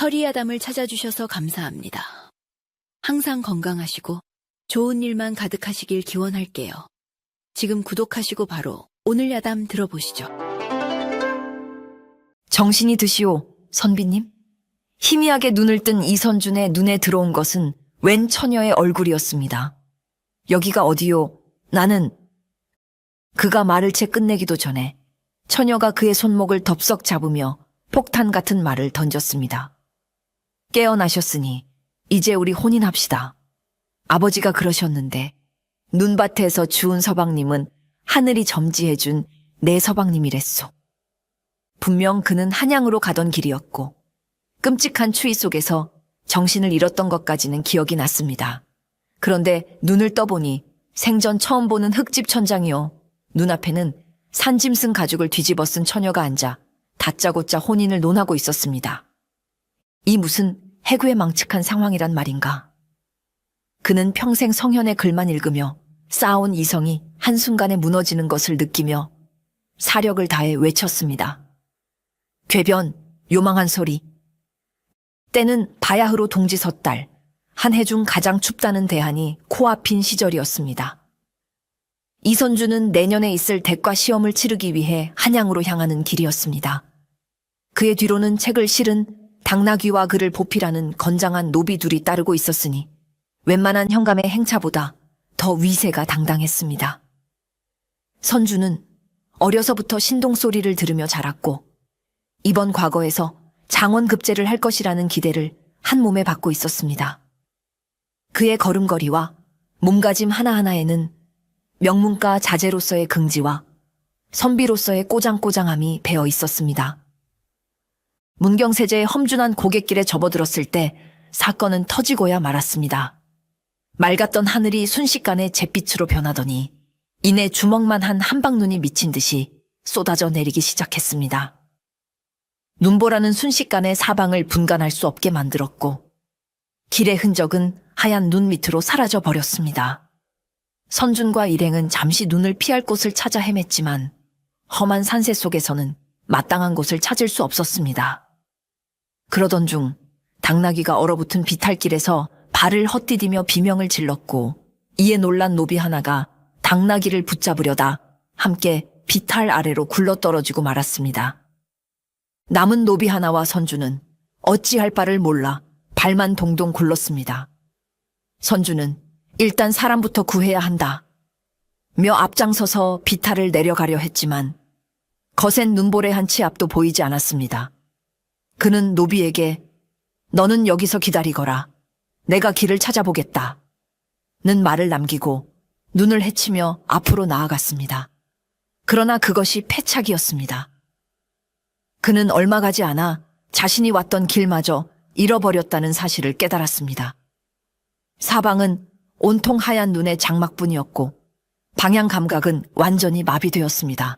허리야담을 찾아주셔서 감사합니다. 항상 건강하시고 좋은 일만 가득하시길 기원할게요. 지금 구독하시고 바로 오늘 야담 들어보시죠. 정신이 드시오, 선비님? 희미하게 눈을 뜬 이선준의 눈에 들어온 것은 웬 처녀의 얼굴이었습니다. 여기가 어디요? 나는... 그가 말을 채 끝내기도 전에 처녀가 그의 손목을 덥석 잡으며 폭탄 같은 말을 던졌습니다. 깨어나셨으니 이제 우리 혼인합시다. 아버지가 그러셨는데 눈밭에서 주운 서방님은 하늘이 점지해준 내 서방님이랬소. 분명 그는 한양으로 가던 길이었고 끔찍한 추위 속에서 정신을 잃었던 것까지는 기억이 났습니다. 그런데 눈을 떠보니 생전 처음 보는 흙집 천장이요. 눈앞에는 산짐승 가죽을 뒤집어 쓴 처녀가 앉아 다짜고짜 혼인을 논하고 있었습니다. 이 무슨 해구에 망측한 상황이란 말인가. 그는 평생 성현의 글만 읽으며 쌓아온 이성이 한순간에 무너지는 것을 느끼며 사력을 다해 외쳤습니다. 궤변, 요망한 소리. 때는 바야흐로 동지 섣달, 한 해 중 가장 춥다는 대한이 코앞인 시절이었습니다. 이선주는 내년에 있을 대과 시험을 치르기 위해 한양으로 향하는 길이었습니다. 그의 뒤로는 책을 실은 당나귀와 그를 보필하는 건장한 노비 둘이 따르고 있었으니 웬만한 현감의 행차보다 더 위세가 당당했습니다. 선주는 어려서부터 신동소리를 들으며 자랐고 이번 과거에서 장원급제를 할 것이라는 기대를 한 몸에 받고 있었습니다. 그의 걸음걸이와 몸가짐 하나하나에는 명문가 자제로서의 긍지와 선비로서의 꼬장꼬장함이 배어 있었습니다. 문경세제의 험준한 고갯길에 접어들었을 때 사건은 터지고야 말았습니다. 맑았던 하늘이 순식간에 잿빛으로 변하더니 이내 주먹만 한 한방눈이 미친 듯이 쏟아져 내리기 시작했습니다. 눈보라는 순식간에 사방을 분간할 수 없게 만들었고 길의 흔적은 하얀 눈 밑으로 사라져 버렸습니다. 선준과 일행은 잠시 눈을 피할 곳을 찾아 헤맸지만 험한 산세 속에서는 마땅한 곳을 찾을 수 없었습니다. 그러던 중 당나귀가 얼어붙은 비탈길에서 발을 헛디디며 비명을 질렀고 이에 놀란 노비 하나가 당나귀를 붙잡으려다 함께 비탈 아래로 굴러떨어지고 말았습니다. 남은 노비 하나와 선주는 어찌할 바를 몰라 발만 동동 굴렀습니다. 선주는 일단 사람부터 구해야 한다. 며 앞장서서 비탈을 내려가려 했지만 거센 눈볼의 한 치 앞도 보이지 않았습니다. 그는 노비에게 너는 여기서 기다리거라. 내가 길을 찾아보겠다. 는 말을 남기고 눈을 헤치며 앞으로 나아갔습니다. 그러나 그것이 패착이었습니다. 그는 얼마 가지 않아 자신이 왔던 길마저 잃어버렸다는 사실을 깨달았습니다. 사방은 온통 하얀 눈의 장막뿐이었고 방향 감각은 완전히 마비되었습니다.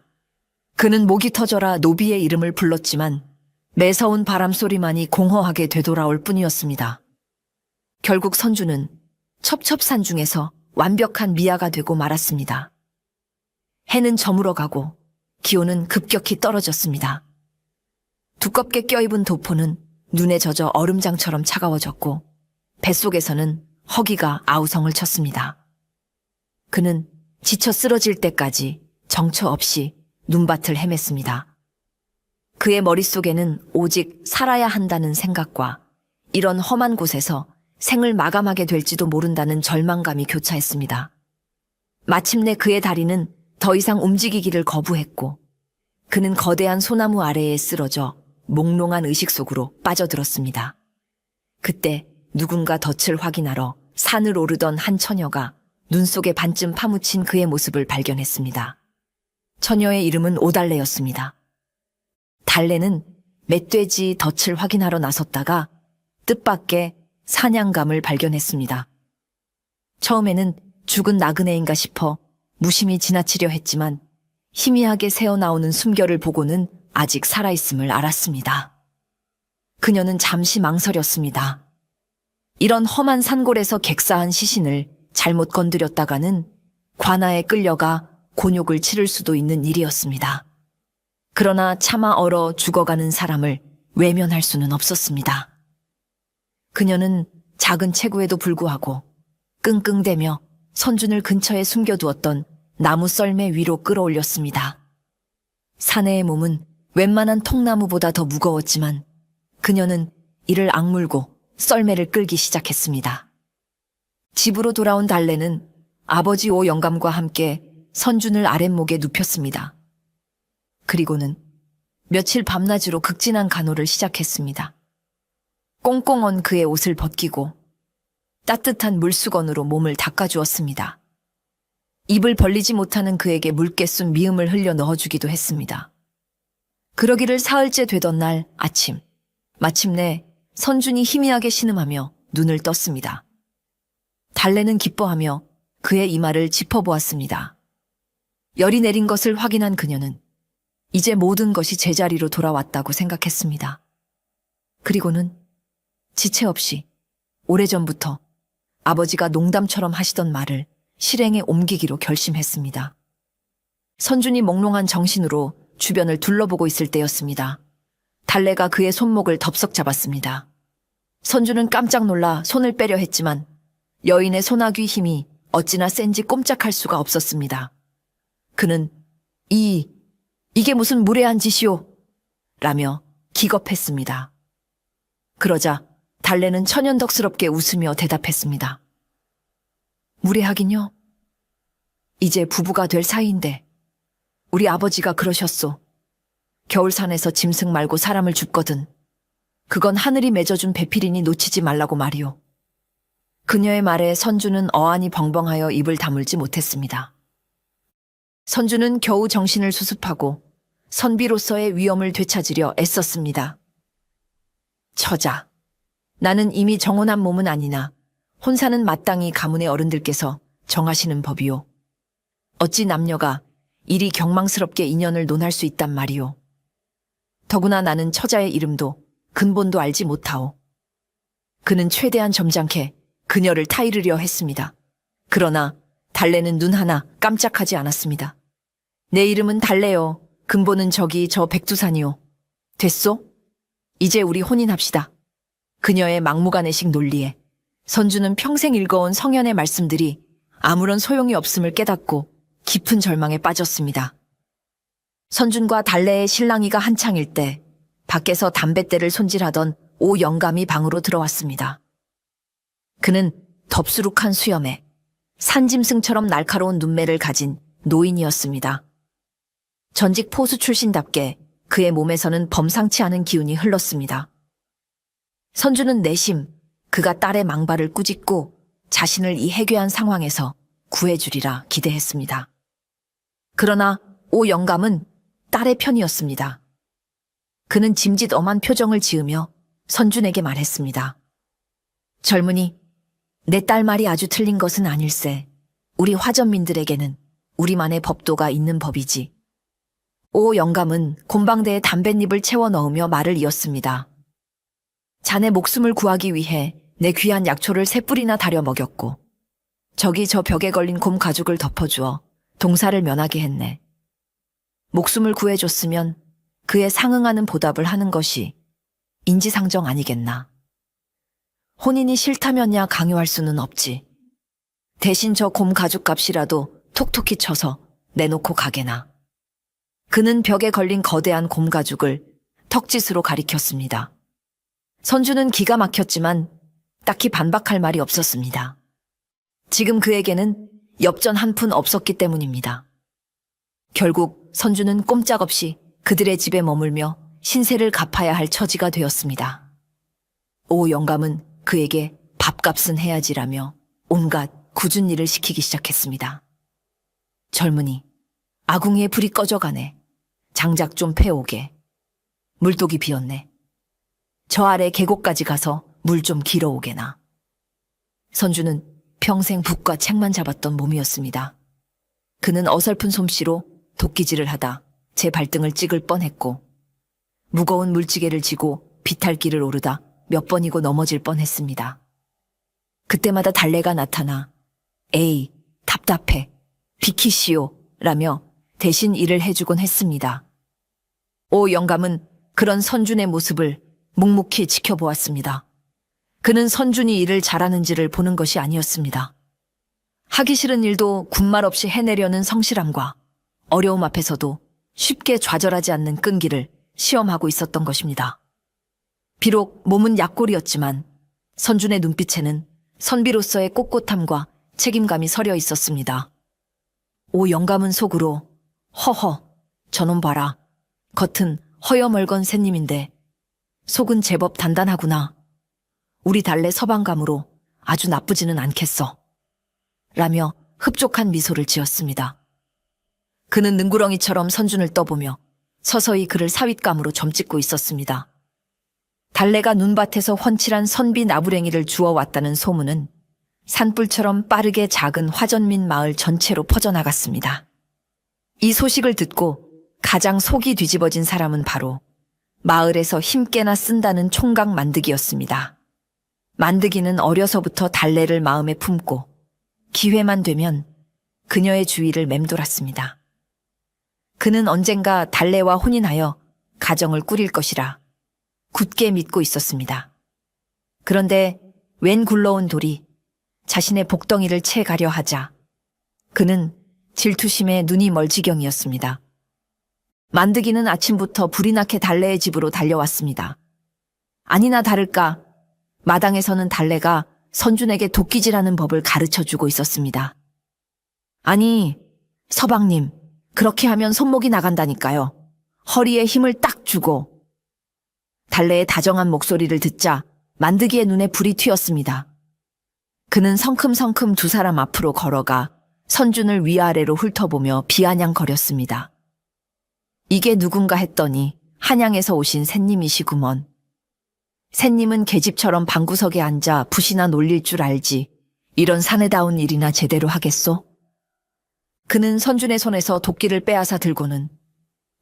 그는 목이 터져라 노비의 이름을 불렀지만 매서운 바람소리만이 공허하게 되돌아올 뿐이었습니다. 결국 선주는 첩첩산 중에서 완벽한 미아가 되고 말았습니다. 해는 저물어가고 기온은 급격히 떨어졌습니다. 두껍게 껴입은 도포는 눈에 젖어 얼음장처럼 차가워졌고 뱃속에서는 허기가 아우성을 쳤습니다. 그는 지쳐 쓰러질 때까지 정처 없이 눈밭을 헤맸습니다. 그의 머릿속에는 오직 살아야 한다는 생각과 이런 험한 곳에서 생을 마감하게 될지도 모른다는 절망감이 교차했습니다. 마침내 그의 다리는 더 이상 움직이기를 거부했고 그는 거대한 소나무 아래에 쓰러져 몽롱한 의식 속으로 빠져들었습니다. 그때 누군가 덫을 확인하러 산을 오르던 한 처녀가 눈 속에 반쯤 파묻힌 그의 모습을 발견했습니다. 처녀의 이름은 오달래였습니다. 달래는 멧돼지 덫을 확인하러 나섰다가 뜻밖의 사냥감을 발견했습니다. 처음에는 죽은 나그네인가 싶어 무심히 지나치려 했지만 희미하게 새어나오는 숨결을 보고는 아직 살아있음을 알았습니다. 그녀는 잠시 망설였습니다. 이런 험한 산골에서 객사한 시신을 잘못 건드렸다가는 관아에 끌려가 곤욕을 치를 수도 있는 일이었습니다. 그러나 차마 얼어 죽어가는 사람을 외면할 수는 없었습니다. 그녀는 작은 체구에도 불구하고 끙끙대며 선준을 근처에 숨겨두었던 나무 썰매 위로 끌어올렸습니다. 사내의 몸은 웬만한 통나무보다 더 무거웠지만 그녀는 이를 악물고 썰매를 끌기 시작했습니다. 집으로 돌아온 달래는 아버지 오 영감과 함께 선준을 아랫목에 눕혔습니다. 그리고는 며칠 밤낮으로 극진한 간호를 시작했습니다. 꽁꽁 언 그의 옷을 벗기고 따뜻한 물수건으로 몸을 닦아주었습니다. 입을 벌리지 못하는 그에게 물개 쓴 미음을 흘려 넣어주기도 했습니다. 그러기를 사흘째 되던 날 아침, 마침내 선준이 희미하게 신음하며 눈을 떴습니다. 달래는 기뻐하며 그의 이마를 짚어보았습니다. 열이 내린 것을 확인한 그녀는 이제 모든 것이 제자리로 돌아왔다고 생각했습니다. 그리고는 지체 없이 오래전부터 아버지가 농담처럼 하시던 말을 실행에 옮기기로 결심했습니다. 선준이 몽롱한 정신으로 주변을 둘러보고 있을 때였습니다. 달래가 그의 손목을 덥석 잡았습니다. 선준은 깜짝 놀라 손을 빼려 했지만 여인의 소나귀 힘이 어찌나 센지 꼼짝할 수가 없었습니다. 그는 이게 무슨 무례한 짓이오? 라며 기겁했습니다. 그러자 달래는 천연덕스럽게 웃으며 대답했습니다. 무례하긴요. 이제 부부가 될 사이인데 우리 아버지가 그러셨소. 겨울산에서 짐승 말고 사람을 줍거든. 그건 하늘이 맺어준 배필이니 놓치지 말라고 말이오. 그녀의 말에 선주는 어안이 벙벙하여 입을 다물지 못했습니다. 선주는 겨우 정신을 수습하고 선비로서의 위엄을 되찾으려 애썼습니다. 처자, 나는 이미 정혼한 몸은 아니나 혼사는 마땅히 가문의 어른들께서 정하시는 법이오. 어찌 남녀가 이리 경망스럽게 인연을 논할 수 있단 말이오. 더구나 나는 처자의 이름도 근본도 알지 못하오. 그는 최대한 점잖게 그녀를 타이르려 했습니다. 그러나 달래는 눈 하나 깜짝하지 않았습니다. 내 이름은 달래요. 근본은 저기 저 백두산이오. 됐소? 이제 우리 혼인합시다. 그녀의 막무가내식 논리에 선주는 평생 읽어온 성현의 말씀들이 아무런 소용이 없음을 깨닫고 깊은 절망에 빠졌습니다. 선준과 달래의 실랑이가 한창일 때 밖에서 담뱃대를 손질하던 오 영감이 방으로 들어왔습니다. 그는 덥수룩한 수염에 산짐승처럼 날카로운 눈매를 가진 노인이었습니다. 전직 포수 출신답게 그의 몸에서는 범상치 않은 기운이 흘렀습니다. 선주는 내심 그가 딸의 망발을 꾸짖고 자신을 이 해괴한 상황에서 구해주리라 기대했습니다. 그러나 오 영감은 딸의 편이었습니다. 그는 짐짓 엄한 표정을 지으며 선준에게 말했습니다. 젊은이, 내 딸 말이 아주 틀린 것은 아닐세. 우리 화전민들에게는 우리만의 법도가 있는 법이지. 오 영감은 곰방대에 담뱃잎을 채워 넣으며 말을 이었습니다. 자네 목숨을 구하기 위해 내 귀한 약초를 세 뿌리나 다려 먹였고 저기 저 벽에 걸린 곰 가죽을 덮어주어 동사를 면하게 했네. 목숨을 구해줬으면 그에 상응하는 보답을 하는 것이 인지상정 아니겠나. 혼인이 싫다면야 강요할 수는 없지. 대신 저 곰 가죽 값이라도 톡톡히 쳐서 내놓고 가게나. 그는 벽에 걸린 거대한 곰 가죽을 턱짓으로 가리켰습니다. 선주는 기가 막혔지만 딱히 반박할 말이 없었습니다. 지금 그에게는 엽전 한 푼 없었기 때문입니다. 결국 선주는 꼼짝없이 그들의 집에 머물며 신세를 갚아야 할 처지가 되었습니다. 오 영감은 그에게 밥값은 해야지라며 온갖 굳은 일을 시키기 시작했습니다. 젊은이, 아궁이에 불이 꺼져가네. 장작 좀 패오게. 물독이 비었네. 저 아래 계곡까지 가서 물 좀 길어오게나. 선주는 평생 붓과 책만 잡았던 몸이었습니다. 그는 어설픈 솜씨로 도끼질을 하다 제 발등을 찍을 뻔했고 무거운 물지개를 지고 비탈길을 오르다 몇 번이고 넘어질 뻔했습니다. 그때마다 달래가 나타나 에이 답답해 비키시오 라며 대신 일을 해주곤 했습니다. 오 영감은 그런 선준의 모습을 묵묵히 지켜보았습니다. 그는 선준이 일을 잘하는지를 보는 것이 아니었습니다. 하기 싫은 일도 군말 없이 해내려는 성실함과 어려움 앞에서도 쉽게 좌절하지 않는 끈기를 시험하고 있었던 것입니다. 비록 몸은 약골이었지만 선준의 눈빛에는 선비로서의 꼿꼿함과 책임감이 서려 있었습니다. 오 영감은 속으로 허허 저놈 봐라. 겉은 허여멀건 새님인데 속은 제법 단단하구나. 우리 달래 서방감으로 아주 나쁘지는 않겠어. 라며 흡족한 미소를 지었습니다. 그는 능구렁이처럼 선준을 떠보며 서서히 그를 사윗감으로 점찍고 있었습니다. 달래가 눈밭에서 훤칠한 선비 나부랭이를 주워왔다는 소문은 산불처럼 빠르게 작은 화전민 마을 전체로 퍼져나갔습니다. 이 소식을 듣고 가장 속이 뒤집어진 사람은 바로 마을에서 힘께나 쓴다는 총각 만드기였습니다. 만드기는 어려서부터 달래를 마음에 품고 기회만 되면 그녀의 주위를 맴돌았습니다. 그는 언젠가 달래와 혼인하여 가정을 꾸릴 것이라 굳게 믿고 있었습니다. 그런데 웬 굴러온 돌이 자신의 복덩이를 채 가려 하자 그는 질투심에 눈이 멀지경이었습니다. 만드기는 아침부터 불이 나게 달래의 집으로 달려왔습니다. 아니나 다를까 마당에서는 달래가 선준에게 도끼질하는 법을 가르쳐주고 있었습니다. 아니, 서방님, 그렇게 하면 손목이 나간다니까요. 허리에 힘을 딱 주고. 달래의 다정한 목소리를 듣자 만드기의 눈에 불이 튀었습니다. 그는 성큼성큼 두 사람 앞으로 걸어가 선준을 위아래로 훑어보며 비아냥거렸습니다. 이게 누군가 했더니 한양에서 오신 샌님이시구먼. 샌님은 계집처럼 방구석에 앉아 붓이나 놀릴 줄 알지. 이런 사내다운 일이나 제대로 하겠소? 그는 선준의 손에서 도끼를 빼앗아 들고는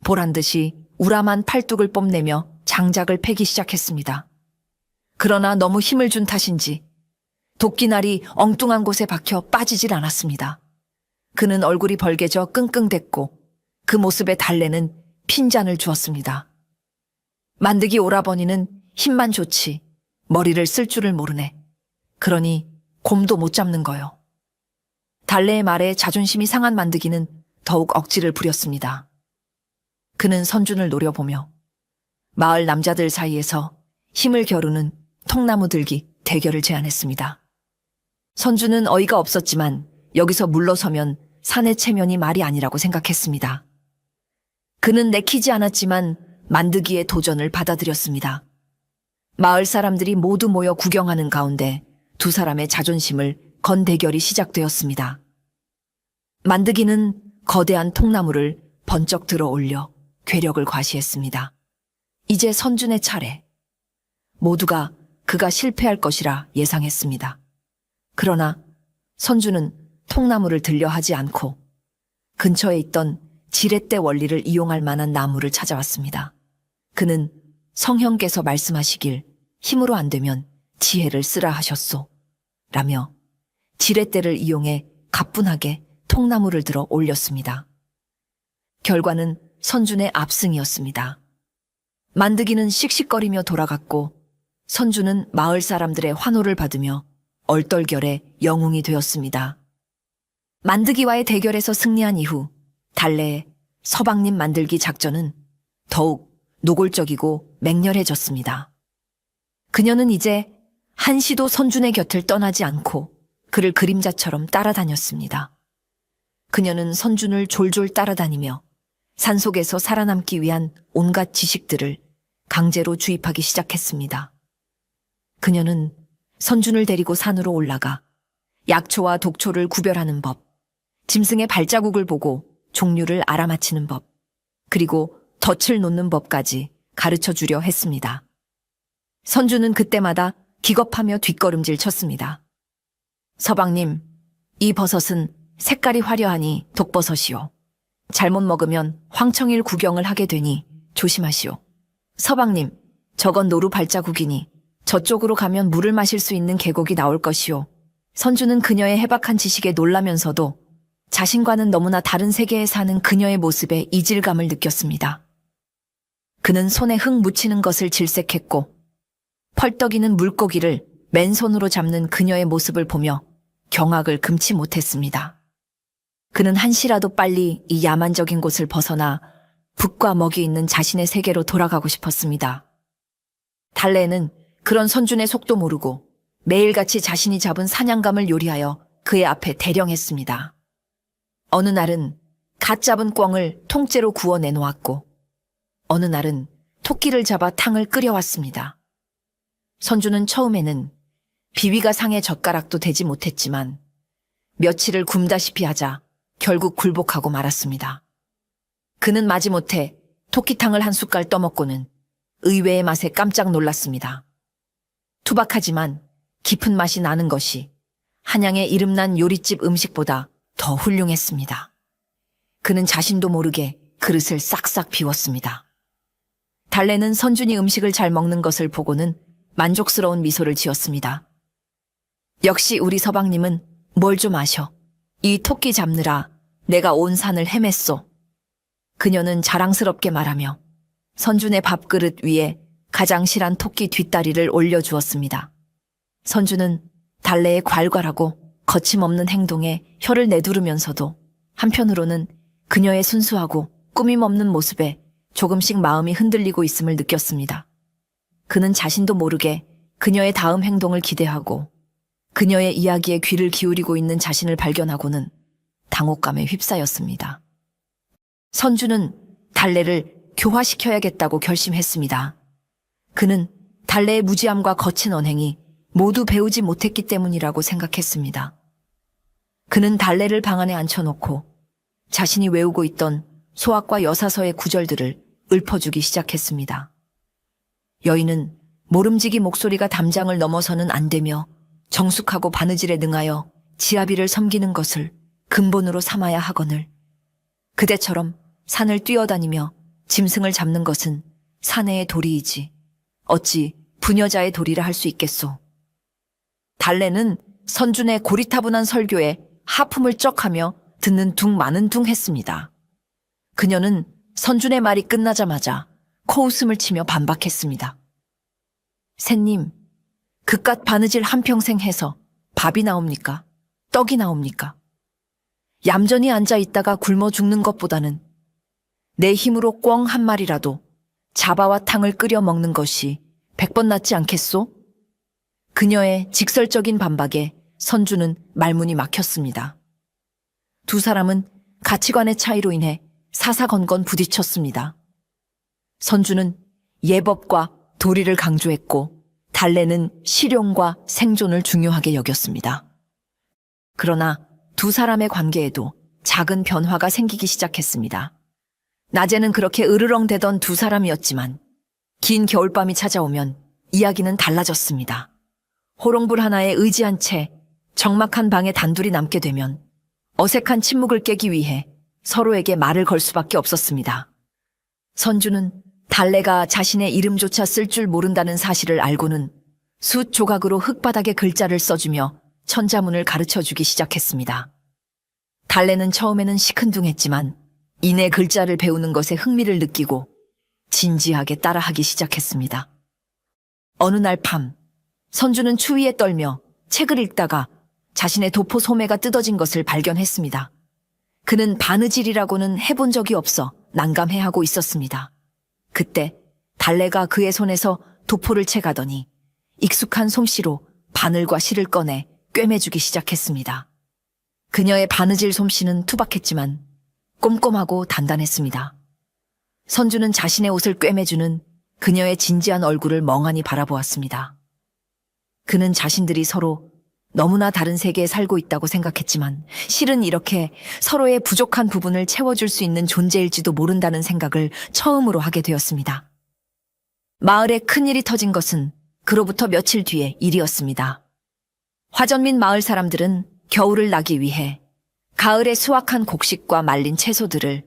보란듯이 우람한 팔뚝을 뽐내며 장작을 패기 시작했습니다. 그러나 너무 힘을 준 탓인지 도끼날이 엉뚱한 곳에 박혀 빠지질 않았습니다. 그는 얼굴이 벌개져 끙끙댔고 그 모습에 달래는 핀잔을 주었습니다. 만드기 오라버니는 힘만 좋지 머리를 쓸 줄을 모르네. 그러니 곰도 못 잡는 거요. 달래의 말에 자존심이 상한 만드기는 더욱 억지를 부렸습니다. 그는 선준을 노려보며 마을 남자들 사이에서 힘을 겨루는 통나무 들기 대결을 제안했습니다. 선준은 어이가 없었지만 여기서 물러서면 사내 체면이 말이 아니라고 생각했습니다. 그는 내키지 않았지만 만드기의 도전을 받아들였습니다. 마을 사람들이 모두 모여 구경하는 가운데 두 사람의 자존심을 건 대결이 시작되었습니다. 만드기는 거대한 통나무를 번쩍 들어 올려 괴력을 과시했습니다. 이제 선준의 차례. 모두가 그가 실패할 것이라 예상했습니다. 그러나 선준은 통나무를 들려 하지 않고 근처에 있던 지렛대 원리를 이용할 만한 나무를 찾아왔습니다. 그는 성형께서 말씀하시길 힘으로 안 되면 지혜를 쓰라 하셨소. 라며 지렛대를 이용해 가뿐하게 통나무를 들어 올렸습니다. 결과는 선준의 압승이었습니다. 만드기는 씩씩거리며 돌아갔고 선준은 마을 사람들의 환호를 받으며 얼떨결에 영웅이 되었습니다. 만드기와의 대결에서 승리한 이후 달래의 서방님 만들기 작전은 더욱 노골적이고 맹렬해졌습니다. 그녀는 이제 한시도 선준의 곁을 떠나지 않고 그를 그림자처럼 따라다녔습니다. 그녀는 선준을 졸졸 따라다니며 산속에서 살아남기 위한 온갖 지식들을 강제로 주입하기 시작했습니다. 그녀는 선준을 데리고 산으로 올라가 약초와 독초를 구별하는 법, 짐승의 발자국을 보고 종류를 알아맞히는 법, 그리고 덫을 놓는 법까지 가르쳐 주려 했습니다. 선준은 그때마다 기겁하며 뒷걸음질 쳤습니다. 서방님, 이 버섯은 색깔이 화려하니 독버섯이요. 잘못 먹으면 황청일 구경을 하게 되니 조심하시오. 서방님, 저건 노루 발자국이니 저쪽으로 가면 물을 마실 수 있는 계곡이 나올 것이오. 선주는 그녀의 해박한 지식에 놀라면서도 자신과는 너무나 다른 세계에 사는 그녀의 모습에 이질감을 느꼈습니다. 그는 손에 흙 묻히는 것을 질색했고 펄떡이는 물고기를 맨손으로 잡는 그녀의 모습을 보며 경악을 금치 못했습니다. 그는 한시라도 빨리 이 야만적인 곳을 벗어나 북과 먹이 있는 자신의 세계로 돌아가고 싶었습니다. 달래는 그런 선준의 속도 모르고 매일같이 자신이 잡은 사냥감을 요리하여 그의 앞에 대령했습니다. 어느 날은 갓 잡은 꿩을 통째로 구워 내놓았고 어느 날은 토끼를 잡아 탕을 끓여왔습니다. 선주는 처음에는 비위가 상해 젓가락도 대지 못했지만 며칠을 굶다시피 하자 결국 굴복하고 말았습니다. 그는 마지못해 토끼탕을 한 숟갈 떠먹고는 의외의 맛에 깜짝 놀랐습니다. 투박하지만 깊은 맛이 나는 것이 한양의 이름난 요리집 음식보다 더 훌륭했습니다. 그는 자신도 모르게 그릇을 싹싹 비웠습니다. 달래는 선준이 음식을 잘 먹는 것을 보고는 만족스러운 미소를 지었습니다. 역시 우리 서방님은 뭘 좀 아셔. 이 토끼 잡느라 내가 온 산을 헤맸소. 그녀는 자랑스럽게 말하며 선준의 밥그릇 위에 가장 실한 토끼 뒷다리를 올려주었습니다. 선준은 달래의 괄괄하고 거침없는 행동에 혀를 내두르면서도 한편으로는 그녀의 순수하고 꾸밈없는 모습에 조금씩 마음이 흔들리고 있음을 느꼈습니다. 그는 자신도 모르게 그녀의 다음 행동을 기대하고 그녀의 이야기에 귀를 기울이고 있는 자신을 발견하고는 당혹감에 휩싸였습니다. 선주는 달래를 교화시켜야겠다고 결심했습니다. 그는 달래의 무지함과 거친 언행이 모두 배우지 못했기 때문이라고 생각했습니다. 그는 달래를 방 안에 앉혀놓고 자신이 외우고 있던 소학과 여사서의 구절들을 읊어주기 시작했습니다. 여인은 모름지기 목소리가 담장을 넘어서는 안 되며 정숙하고 바느질에 능하여 지아비를 섬기는 것을 근본으로 삼아야 하거늘 그대처럼 산을 뛰어다니며 짐승을 잡는 것은 사내의 도리이지 어찌 부녀자의 도리라 할 수 있겠소. 달래는 선준의 고리타분한 설교에 하품을 쩍하며 듣는 둥 마는 둥 했습니다. 그녀는 선준의 말이 끝나자마자 코웃음을 치며 반박했습니다. 새님, 그깟 바느질 한평생 해서 밥이 나옵니까? 떡이 나옵니까? 얌전히 앉아 있다가 굶어 죽는 것보다는 내 힘으로 꿩 한 마리라도 잡아와 탕을 끓여 먹는 것이 100번 낫지 않겠소? 그녀의 직설적인 반박에 선주는 말문이 막혔습니다. 두 사람은 가치관의 차이로 인해 사사건건 부딪혔습니다. 선주는 예법과 도리를 강조했고 달래는 실용과 생존을 중요하게 여겼습니다. 그러나 두 사람의 관계에도 작은 변화가 생기기 시작했습니다. 낮에는 그렇게 으르렁대던 두 사람이었지만 긴 겨울밤이 찾아오면 이야기는 달라졌습니다. 호롱불 하나에 의지한 채 적막한 방에 단둘이 남게 되면 어색한 침묵을 깨기 위해 서로에게 말을 걸 수밖에 없었습니다. 선주는 달래가 자신의 이름조차 쓸 줄 모른다는 사실을 알고는 숫 조각으로 흙바닥에 글자를 써주며 천자문을 가르쳐주기 시작했습니다. 달래는 처음에는 시큰둥했지만 이내 글자를 배우는 것에 흥미를 느끼고 진지하게 따라하기 시작했습니다. 어느 날 밤, 선주는 추위에 떨며 책을 읽다가 자신의 도포 소매가 뜯어진 것을 발견했습니다. 그는 바느질이라고는 해본 적이 없어 난감해하고 있었습니다. 그때 달래가 그의 손에서 도포를 채가더니 익숙한 솜씨로 바늘과 실을 꺼내 꿰매주기 시작했습니다. 그녀의 바느질 솜씨는 투박했지만 꼼꼼하고 단단했습니다. 선주는 자신의 옷을 꿰매주는 그녀의 진지한 얼굴을 멍하니 바라보았습니다. 그는 자신들이 서로 너무나 다른 세계에 살고 있다고 생각했지만 실은 이렇게 서로의 부족한 부분을 채워줄 수 있는 존재일지도 모른다는 생각을 처음으로 하게 되었습니다. 마을에 큰일이 터진 것은 그로부터 며칠 뒤의 일이었습니다. 화전민 마을 사람들은 겨울을 나기 위해 가을에 수확한 곡식과 말린 채소들을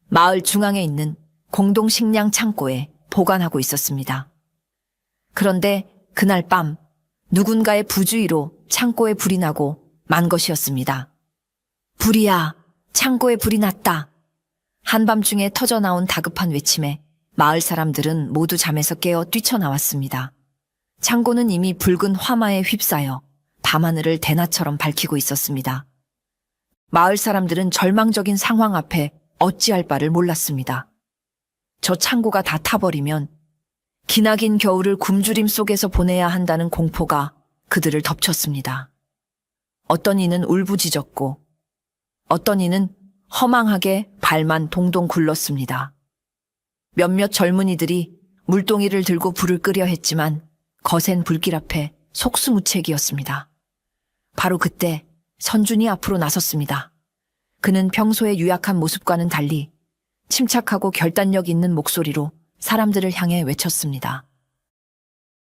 마을 중앙에 있는 공동 식량 창고에 보관하고 있었습니다. 그런데 그날 밤 누군가의 부주의로 창고에 불이 나고 만 것이었습니다. 불이야! 창고에 불이 났다! 한밤중에 터져나온 다급한 외침에 마을 사람들은 모두 잠에서 깨어 뛰쳐나왔습니다. 창고는 이미 붉은 화마에 휩싸여 밤하늘을 대낮처럼 밝히고 있었습니다. 마을 사람들은 절망적인 상황 앞에 어찌할 바를 몰랐습니다. 저 창고가 다 타버리면 기나긴 겨울을 굶주림 속에서 보내야 한다는 공포가 그들을 덮쳤습니다. 어떤 이는 울부짖었고 어떤 이는 허망하게 발만 동동 굴렀습니다. 몇몇 젊은이들이 물동이를 들고 불을 끄려 했지만 거센 불길 앞에 속수무책이었습니다. 바로 그때 선준이 앞으로 나섰습니다. 그는 평소의 유약한 모습과는 달리 침착하고 결단력 있는 목소리로 사람들을 향해 외쳤습니다.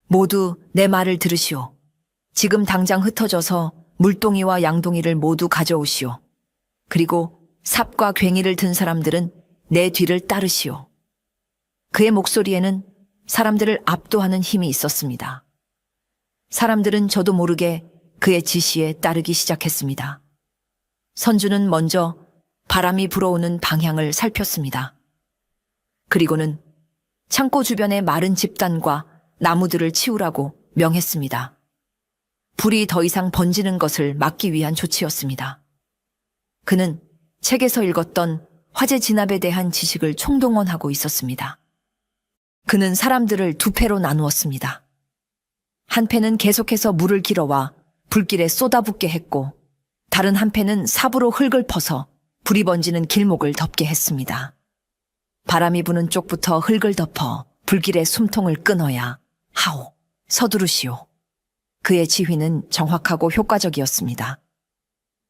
모두 내 말을 들으시오. 지금 당장 흩어져서 물동이와 양동이를 모두 가져오시오. 그리고 삽과 괭이를 든 사람들은 내 뒤를 따르시오. 그의 목소리에는 사람들을 압도하는 힘이 있었습니다. 사람들은 저도 모르게 그의 지시에 따르기 시작했습니다. 선주는 먼저 바람이 불어오는 방향을 살폈습니다. 그리고는 창고 주변의 마른 집단과 나무들을 치우라고 명했습니다. 불이 더 이상 번지는 것을 막기 위한 조치였습니다. 그는 책에서 읽었던 화재 진압에 대한 지식을 총동원하고 있었습니다. 그는 사람들을 두 패로 나누었습니다. 한 패는 계속해서 물을 길어와 불길에 쏟아붓게 했고 다른 한 패는 삽으로 흙을 퍼서 불이 번지는 길목을 덮게 했습니다. 바람이 부는 쪽부터 흙을 덮어 불길의 숨통을 끊어야 하오, 서두르시오. 그의 지휘는 정확하고 효과적이었습니다.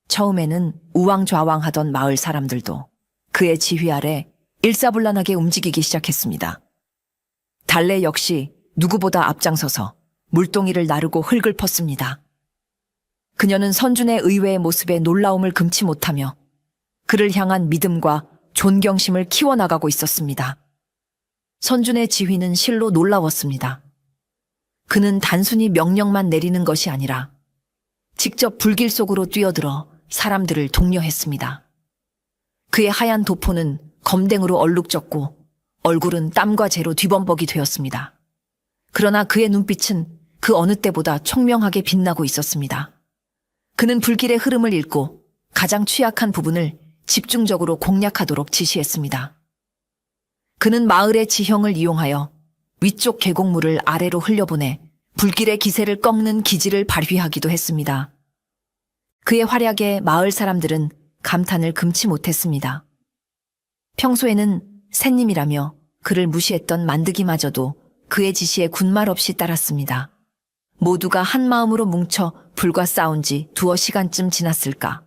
처음에는 우왕좌왕하던 마을 사람들도 그의 지휘 아래 일사불란하게 움직이기 시작했습니다. 달래 역시 누구보다 앞장서서 물동이를 나르고 흙을 펐습니다. 그녀는 선준의 의외의 모습에 놀라움을 금치 못하며 그를 향한 믿음과 존경심을 키워나가고 있었습니다. 선준의 지휘는 실로 놀라웠습니다. 그는 단순히 명령만 내리는 것이 아니라 직접 불길 속으로 뛰어들어 사람들을 독려했습니다. 그의 하얀 도포는 검댕으로 얼룩졌고 얼굴은 땀과 재로 뒤범벅이 되었습니다. 그러나 그의 눈빛은 그 어느 때보다 총명하게 빛나고 있었습니다. 그는 불길의 흐름을 읽고 가장 취약한 부분을 집중적으로 공략하도록 지시했습니다. 그는 마을의 지형을 이용하여 위쪽 계곡물을 아래로 흘려보내 불길의 기세를 꺾는 기지를 발휘하기도 했습니다. 그의 활약에 마을 사람들은 감탄을 금치 못했습니다. 평소에는 샌님이라며 그를 무시했던 만드기마저도 그의 지시에 군말 없이 따랐습니다. 모두가 한 마음으로 뭉쳐 불과 싸운 지 두어 시간쯤 지났을까.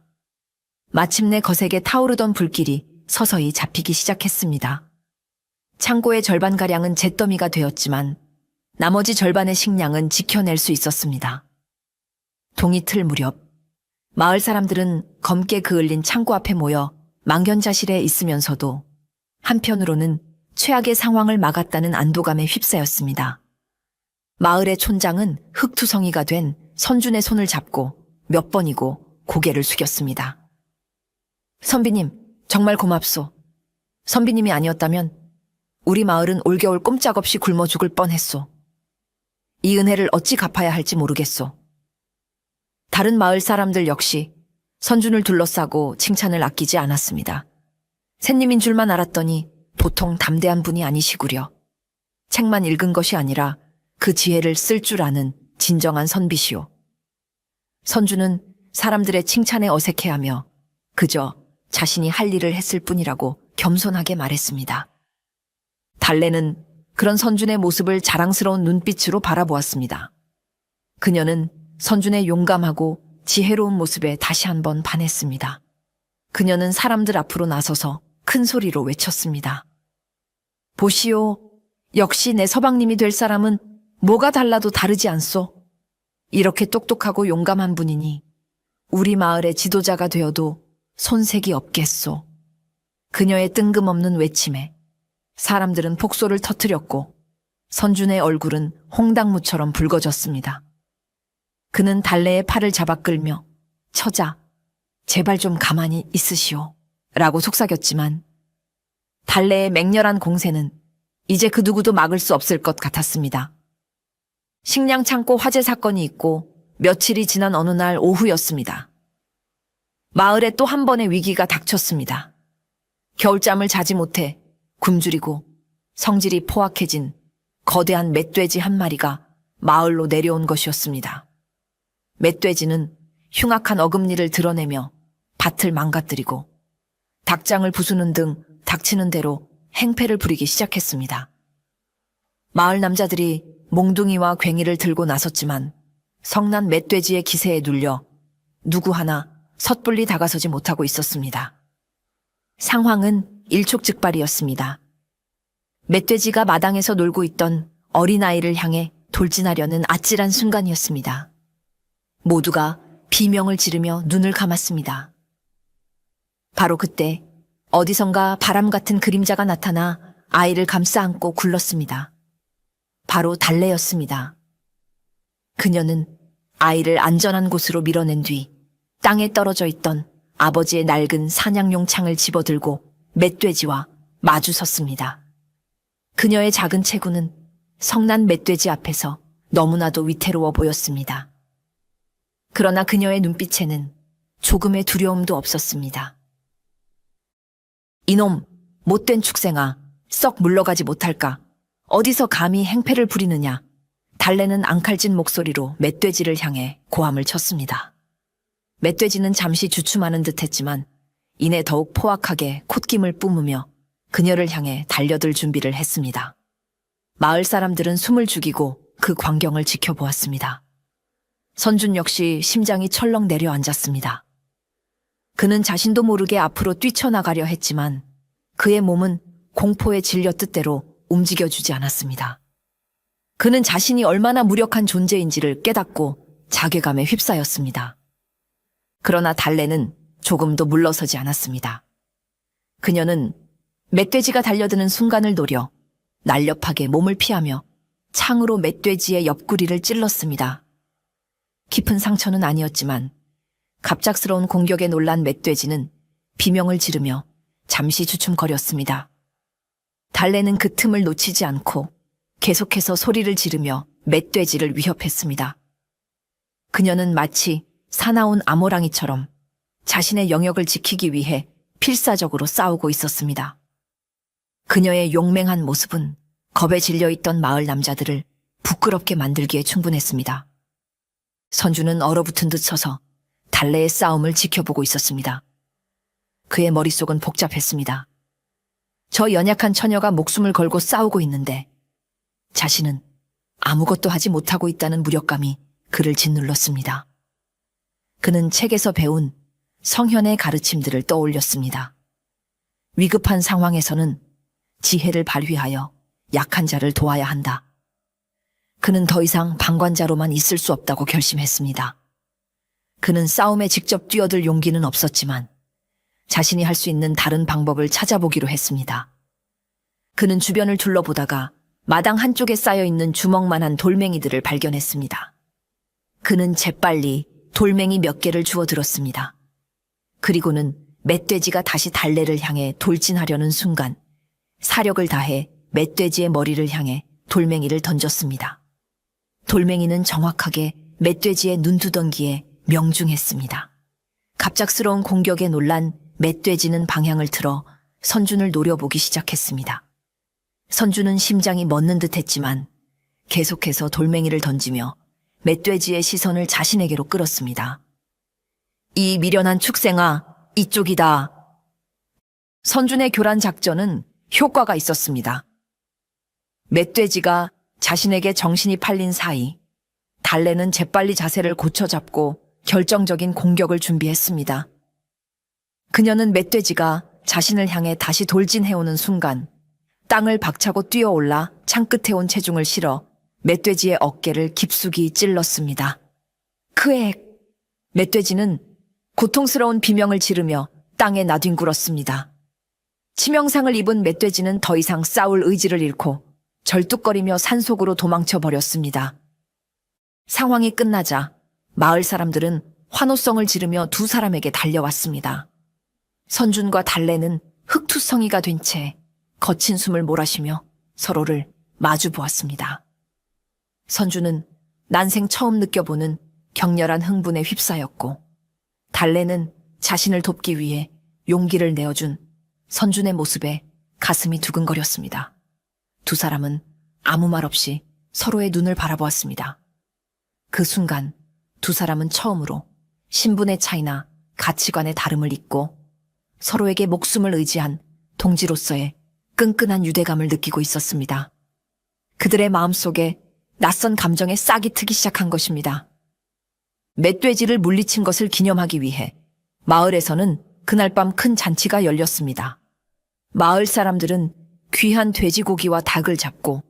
마침내 거세게 타오르던 불길이 서서히 잡히기 시작했습니다. 창고의 절반가량은 잿더미가 되었지만 나머지 절반의 식량은 지켜낼 수 있었습니다. 동이틀 무렵 마을 사람들은 검게 그을린 창고 앞에 모여 망견자실에 있으면서도 한편으로는 최악의 상황을 막았다는 안도감에 휩싸였습니다. 마을의 촌장은 흙투성이가 된 선준의 손을 잡고 몇 번이고 고개를 숙였습니다. 선비님, 정말 고맙소. 선비님이 아니었다면 우리 마을은 올겨울 꼼짝없이 굶어 죽을 뻔했소. 이 은혜를 어찌 갚아야 할지 모르겠소. 다른 마을 사람들 역시 선준을 둘러싸고 칭찬을 아끼지 않았습니다. 샌님인 줄만 알았더니 보통 담대한 분이 아니시구려. 책만 읽은 것이 아니라 그 지혜를 쓸 줄 아는 진정한 선비시오. 선준은 사람들의 칭찬에 어색해하며 그저 자신이 할 일을 했을 뿐이라고 겸손하게 말했습니다. 달래는 그런 선준의 모습을 자랑스러운 눈빛으로 바라보았습니다. 그녀는 선준의 용감하고 지혜로운 모습에 다시 한번 반했습니다. 그녀는 사람들 앞으로 나서서 큰 소리로 외쳤습니다. 보시오, 역시 내 서방님이 될 사람은 뭐가 달라도 다르지 않소. 이렇게 똑똑하고 용감한 분이니 우리 마을의 지도자가 되어도 손색이 없겠소. 그녀의 뜬금없는 외침에 사람들은 폭소를 터뜨렸고 선준의 얼굴은 홍당무처럼 붉어졌습니다. 그는 달래의 팔을 잡아 끌며 처자, 제발 좀 가만히 있으시오. 라고 속삭였지만 달래의 맹렬한 공세는 이제 그 누구도 막을 수 없을 것 같았습니다. 식량 창고 화재 사건이 있고 며칠이 지난 어느 날 오후였습니다. 마을에 또 한 번의 위기가 닥쳤습니다. 겨울잠을 자지 못해 굶주리고 성질이 포악해진 거대한 멧돼지 한 마리가 마을로 내려온 것이었습니다. 멧돼지는 흉악한 어금니를 드러내며 밭을 망가뜨리고 닭장을 부수는 등 닥치는 대로 행패를 부리기 시작했습니다. 마을 남자들이 몽둥이와 괭이를 들고 나섰지만 성난 멧돼지의 기세에 눌려 누구 하나 섣불리 다가서지 못하고 있었습니다. 상황은 일촉즉발이었습니다. 멧돼지가 마당에서 놀고 있던 어린아이를 향해 돌진하려는 아찔한 순간이었습니다. 모두가 비명을 지르며 눈을 감았습니다. 바로 그때 어디선가 바람 같은 그림자가 나타나 아이를 감싸 안고 굴렀습니다. 바로 달래였습니다. 그녀는 아이를 안전한 곳으로 밀어낸 뒤 땅에 떨어져 있던 아버지의 낡은 사냥용 창을 집어들고 멧돼지와 마주 섰습니다. 그녀의 작은 체구는 성난 멧돼지 앞에서 너무나도 위태로워 보였습니다. 그러나 그녀의 눈빛에는 조금의 두려움도 없었습니다. 이놈, 못된 축생아, 썩 물러가지 못할까? 어디서 감히 행패를 부리느냐? 달래는 앙칼진 목소리로 멧돼지를 향해 고함을 쳤습니다. 멧돼지는 잠시 주춤하는 듯했지만 이내 더욱 포악하게 콧김을 뿜으며 그녀를 향해 달려들 준비를 했습니다. 마을 사람들은 숨을 죽이고 그 광경을 지켜보았습니다. 선준 역시 심장이 철렁 내려앉았습니다. 그는 자신도 모르게 앞으로 뛰쳐나가려 했지만 그의 몸은 공포에 질려 뜻대로 움직여주지 않았습니다. 그는 자신이 얼마나 무력한 존재인지를 깨닫고 자괴감에 휩싸였습니다. 그러나 달래는 조금도 물러서지 않았습니다. 그녀는 멧돼지가 달려드는 순간을 노려 날렵하게 몸을 피하며 창으로 멧돼지의 옆구리를 찔렀습니다. 깊은 상처는 아니었지만 갑작스러운 공격에 놀란 멧돼지는 비명을 지르며 잠시 주춤거렸습니다. 달래는 그 틈을 놓치지 않고 계속해서 소리를 지르며 멧돼지를 위협했습니다. 그녀는 마치 사나운 아모랑이처럼 자신의 영역을 지키기 위해 필사적으로 싸우고 있었습니다. 그녀의 용맹한 모습은 겁에 질려있던 마을 남자들을 부끄럽게 만들기에 충분했습니다. 선주는 얼어붙은 듯 서서 달래의 싸움을 지켜보고 있었습니다. 그의 머릿속은 복잡했습니다. 저 연약한 처녀가 목숨을 걸고 싸우고 있는데 자신은 아무것도 하지 못하고 있다는 무력감이 그를 짓눌렀습니다. 그는 책에서 배운 성현의 가르침들을 떠올렸습니다. 위급한 상황에서는 지혜를 발휘하여 약한 자를 도와야 한다. 그는 더 이상 방관자로만 있을 수 없다고 결심했습니다. 그는 싸움에 직접 뛰어들 용기는 없었지만 자신이 할 수 있는 다른 방법을 찾아보기로 했습니다. 그는 주변을 둘러보다가 마당 한쪽에 쌓여있는 주먹만한 돌멩이들을 발견했습니다. 그는 재빨리 돌멩이 몇 개를 주워들었습니다. 그리고는 멧돼지가 다시 달래를 향해 돌진하려는 순간 사력을 다해 멧돼지의 머리를 향해 돌멩이를 던졌습니다. 돌멩이는 정확하게 멧돼지의 눈두덩기에 명중했습니다. 갑작스러운 공격에 놀란 멧돼지는 방향을 틀어 선준을 노려보기 시작했습니다. 선준은 심장이 멎는 듯했지만 계속해서 돌멩이를 던지며 멧돼지의 시선을 자신에게로 끌었습니다. 이 미련한 축생아, 이쪽이다. 선준의 교란 작전은 효과가 있었습니다. 멧돼지가 자신에게 정신이 팔린 사이 달래는 재빨리 자세를 고쳐잡고 결정적인 공격을 준비했습니다. 그녀는 멧돼지가 자신을 향해 다시 돌진해오는 순간 땅을 박차고 뛰어올라 창끝에 온 체중을 실어 멧돼지의 어깨를 깊숙이 찔렀습니다. 크액! 멧돼지는 고통스러운 비명을 지르며 땅에 나뒹굴었습니다. 치명상을 입은 멧돼지는 더 이상 싸울 의지를 잃고 절뚝거리며 산속으로 도망쳐 버렸습니다. 상황이 끝나자 마을 사람들은 환호성을 지르며 두 사람에게 달려왔습니다. 선준과 달래는 흑투성이가 된 채 거친 숨을 몰아쉬며 서로를 마주 보았습니다. 선준은 난생 처음 느껴보는 격렬한 흥분에 휩싸였고, 달래는 자신을 돕기 위해 용기를 내어준 선준의 모습에 가슴이 두근거렸습니다. 두 사람은 아무 말 없이 서로의 눈을 바라보았습니다. 그 순간 두 사람은 처음으로 신분의 차이나 가치관의 다름을 잊고 서로에게 목숨을 의지한 동지로서의 끈끈한 유대감을 느끼고 있었습니다. 그들의 마음속에 낯선 감정에 싹이 트기 시작한 것입니다. 멧돼지를 물리친 것을 기념하기 위해 마을에서는 그날 밤 큰 잔치가 열렸습니다. 마을 사람들은 귀한 돼지고기와 닭을 잡고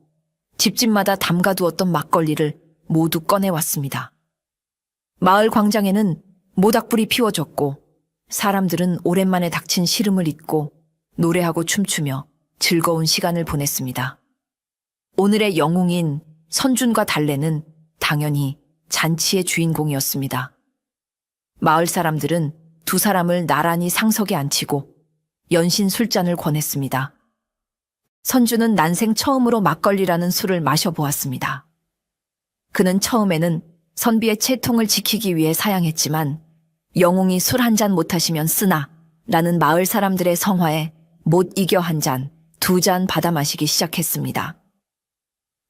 집집마다 담가두었던 막걸리를 모두 꺼내왔습니다. 마을 광장에는 모닥불이 피워졌고 사람들은 오랜만에 닥친 시름을 잊고 노래하고 춤추며 즐거운 시간을 보냈습니다. 오늘의 영웅인 선준과 달래는 당연히 잔치의 주인공이었습니다. 마을 사람들은 두 사람을 나란히 상석에 앉히고 연신 술잔을 권했습니다. 선준은 난생 처음으로 막걸리라는 술을 마셔보았습니다. 그는 처음에는 선비의 채통을 지키기 위해 사양했지만 영웅이 술 한 잔 못하시면 쓰나 라는 마을 사람들의 성화에 못 이겨 한 잔, 두 잔 받아 마시기 시작했습니다.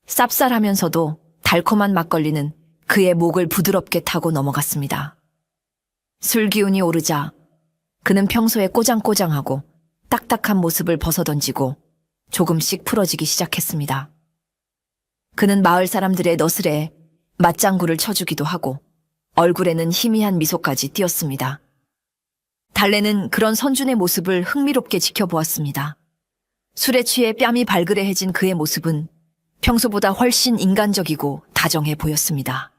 쌉쌀하면서도 달콤한 막걸리는 그의 목을 부드럽게 타고 넘어갔습니다. 술 기운이 오르자 그는 평소에 꼬장꼬장하고 딱딱한 모습을 벗어던지고 조금씩 풀어지기 시작했습니다. 그는 마을 사람들의 너스레에 맞장구를 쳐주기도 하고 얼굴에는 희미한 미소까지 띄었습니다. 달래는 그런 선준의 모습을 흥미롭게 지켜보았습니다. 술에 취해 뺨이 발그레해진 그의 모습은 평소보다 훨씬 인간적이고 다정해 보였습니다.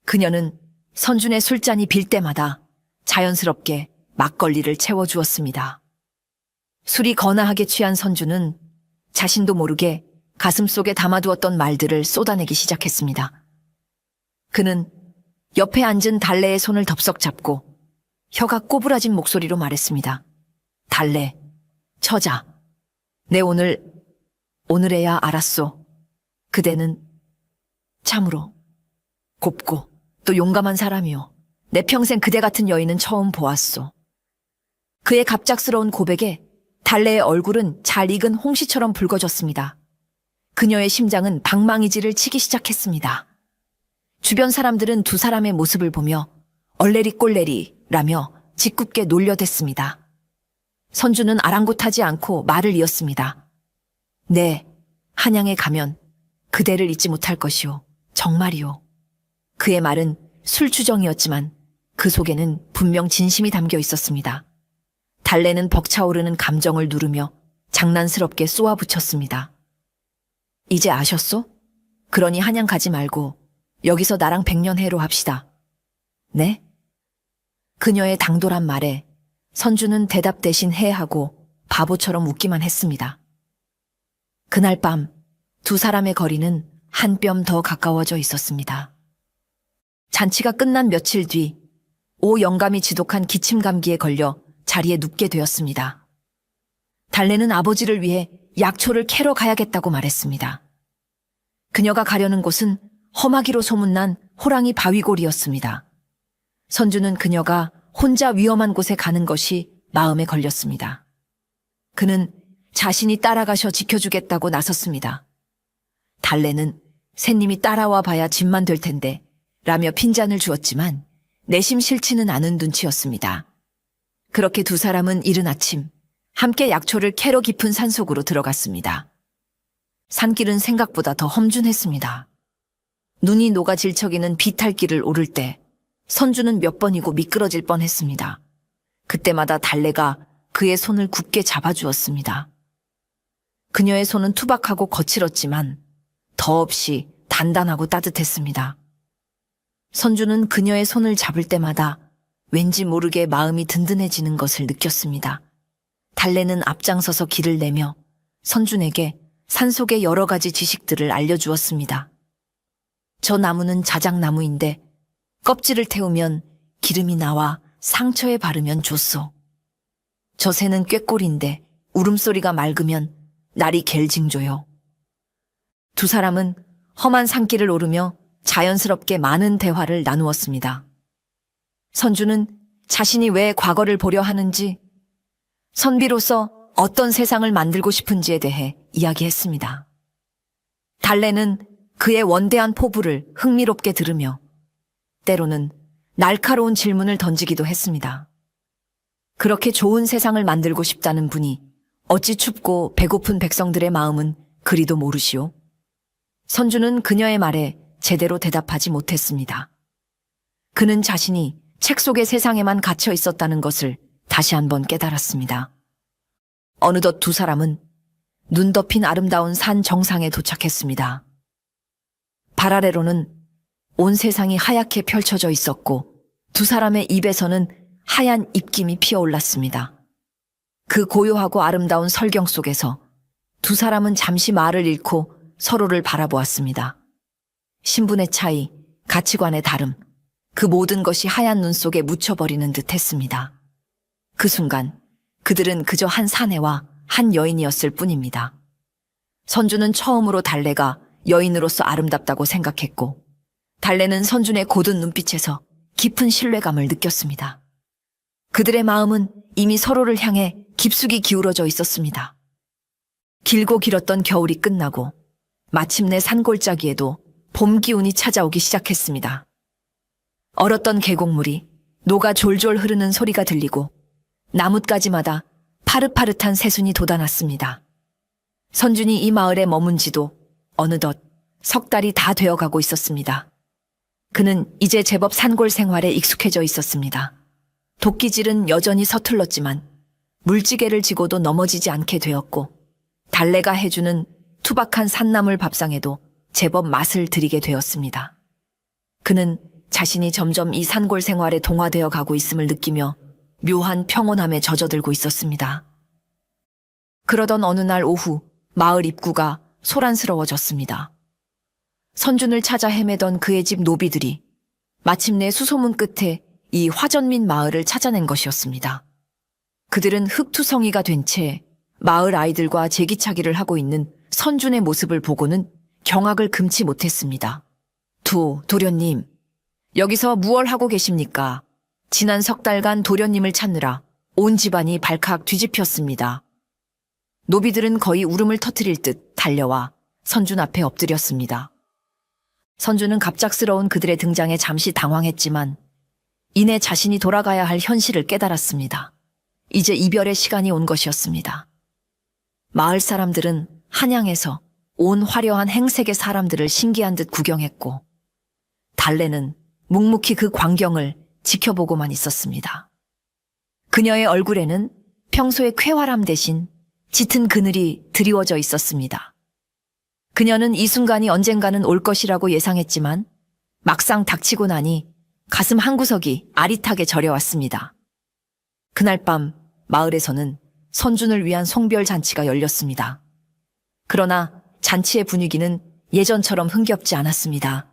그녀는 선준의 술잔이 빌 때마다 자연스럽게 막걸리를 채워주었습니다. 술이 거나하게 취한 선준은 자신도 모르게 가슴속에 담아두었던 말들을 쏟아내기 시작했습니다. 그는 옆에 앉은 달래의 손을 덥석 잡고 혀가 꼬부라진 목소리로 말했습니다. 달래, 처자, 내 오늘에야 알았소. 그대는 참으로 곱고 또 용감한 사람이오. 내 평생 그대 같은 여인은 처음 보았소. 그의 갑작스러운 고백에 달래의 얼굴은 잘 익은 홍시처럼 붉어졌습니다. 그녀의 심장은 방망이질을 치기 시작했습니다. 주변 사람들은 두 사람의 모습을 보며 얼레리 꼴레리라며 짓궂게 놀려댔습니다. 선주는 아랑곳하지 않고 말을 이었습니다. 네, 한양에 가면 그대를 잊지 못할 것이오. 정말이오. 그의 말은 술주정이었지만 그 속에는 분명 진심이 담겨 있었습니다. 달래는 벅차오르는 감정을 누르며 장난스럽게 쏘아붙였습니다. 이제 아셨소? 그러니 한양 가지 말고 여기서 나랑 백년해로 합시다. 네? 그녀의 당돌한 말에 선주는 대답 대신 해하고 바보처럼 웃기만 했습니다. 그날 밤 두 사람의 거리는 한 뼘 더 가까워져 있었습니다. 잔치가 끝난 며칠 뒤 오영감이 지독한 기침 감기에 걸려 자리에 눕게 되었습니다. 달래는 아버지를 위해 약초를 캐러 가야겠다고 말했습니다. 그녀가 가려는 곳은 험하기로 소문난 호랑이 바위골이었습니다. 선주는 그녀가 혼자 위험한 곳에 가는 것이 마음에 걸렸습니다. 그는 자신이 따라가셔 지켜주겠다고 나섰습니다. 달래는 새님이 따라와 봐야 짐만 될 텐데 라며 핀잔을 주었지만 내심 싫지는 않은 눈치였습니다. 그렇게 두 사람은 이른 아침 함께 약초를 캐러 깊은 산속으로 들어갔습니다. 산길은 생각보다 더 험준했습니다. 눈이 녹아 질척이는 비탈길을 오를 때 선주는 몇 번이고 미끄러질 뻔했습니다. 그때마다 달래가 그의 손을 굳게 잡아주었습니다. 그녀의 손은 투박하고 거칠었지만 더없이 단단하고 따뜻했습니다. 선주는 그녀의 손을 잡을 때마다 왠지 모르게 마음이 든든해지는 것을 느꼈습니다. 달래는 앞장서서 길을 내며 선준에게 산속의 여러 가지 지식들을 알려주었습니다. 저 나무는 자작나무인데 껍질을 태우면 기름이 나와 상처에 바르면 좋소. 저 새는 꾀꼬리인데 울음소리가 맑으면 날이 갤징조요. 두 사람은 험한 산길을 오르며 자연스럽게 많은 대화를 나누었습니다. 선주는 자신이 왜 과거를 보려 하는지, 선비로서 어떤 세상을 만들고 싶은지에 대해 이야기했습니다. 달래는 그의 원대한 포부를 흥미롭게 들으며 때로는 날카로운 질문을 던지기도 했습니다. 그렇게 좋은 세상을 만들고 싶다는 분이 어찌 춥고 배고픈 백성들의 마음은 그리도 모르시오? 선주는 그녀의 말에 제대로 대답하지 못했습니다. 그는 자신이 책 속의 세상에만 갇혀 있었다는 것을 다시 한번 깨달았습니다. 어느덧 두 사람은 눈 덮인 아름다운 산 정상에 도착했습니다. 발 아래로는 온 세상이 하얗게 펼쳐져 있었고 두 사람의 입에서는 하얀 입김이 피어올랐습니다. 그 고요하고 아름다운 설경 속에서 두 사람은 잠시 말을 잃고 서로를 바라보았습니다. 신분의 차이, 가치관의 다름, 그 모든 것이 하얀 눈 속에 묻혀버리는 듯 했습니다. 그 순간 그들은 그저 한 사내와 한 여인이었을 뿐입니다. 선주는 처음으로 달래가 여인으로서 아름답다고 생각했고 달래는 선준의 고든 눈빛에서 깊은 신뢰감을 느꼈습니다. 그들의 마음은 이미 서로를 향해 깊숙이 기울어져 있었습니다. 길고 길었던 겨울이 끝나고 마침내 산골짜기에도 봄 기운이 찾아오기 시작했습니다. 얼었던 계곡물이 녹아 졸졸 흐르는 소리가 들리고 나뭇가지마다 파릇파릇한 새순이 돋아났습니다. 선준이 이 마을에 머문 지도 어느덧 석 달이 다 되어가고 있었습니다. 그는 이제 제법 산골 생활에 익숙해져 있었습니다. 도끼질은 여전히 서툴렀지만 물지개를 지고도 넘어지지 않게 되었고 달래가 해주는 투박한 산나물 밥상에도 제법 맛을 들이게 되었습니다. 그는 자신이 점점 이 산골 생활에 동화되어 가고 있음을 느끼며 묘한 평온함에 젖어들고 있었습니다. 그러던 어느 날 오후 마을 입구가 소란스러워졌습니다. 선준을 찾아 헤매던 그의 집 노비들이 마침내 수소문 끝에 이 화전민 마을을 찾아낸 것이었습니다. 그들은 흙투성이가 된 채 마을 아이들과 제기차기를 하고 있는 선준의 모습을 보고는 경악을 금치 못했습니다. 도련님, 여기서 무얼 하고 계십니까? 지난 석 달간 도련님을 찾느라 온 집안이 발칵 뒤집혔습니다. 노비들은 거의 울음을 터뜨릴 듯 달려와 선준 앞에 엎드렸습니다. 선준은 갑작스러운 그들의 등장에 잠시 당황했지만 이내 자신이 돌아가야 할 현실을 깨달았습니다. 이제 이별의 시간이 온 것이었습니다. 마을 사람들은 한양에서 온 화려한 행색의 사람들을 신기한 짙 구경했고 달래는 묵묵히 그 광경을 지켜보고만 있었습니다. 그녀의 얼굴에는 평소의 쾌활함 대신 짙은 그늘이 드리워져 있었습니다. 그녀는 이 순간이 언젠가는 올 것이라고 예상했지만 막상 닥치고 나니 가슴 한구석이 아릿하게 저려왔습니다. 그날 밤 마을에서는 선준을 위한 송별 잔치가 열렸습니다. 그러나 잔치의 분위기는 예전처럼 흥겹지 않았습니다.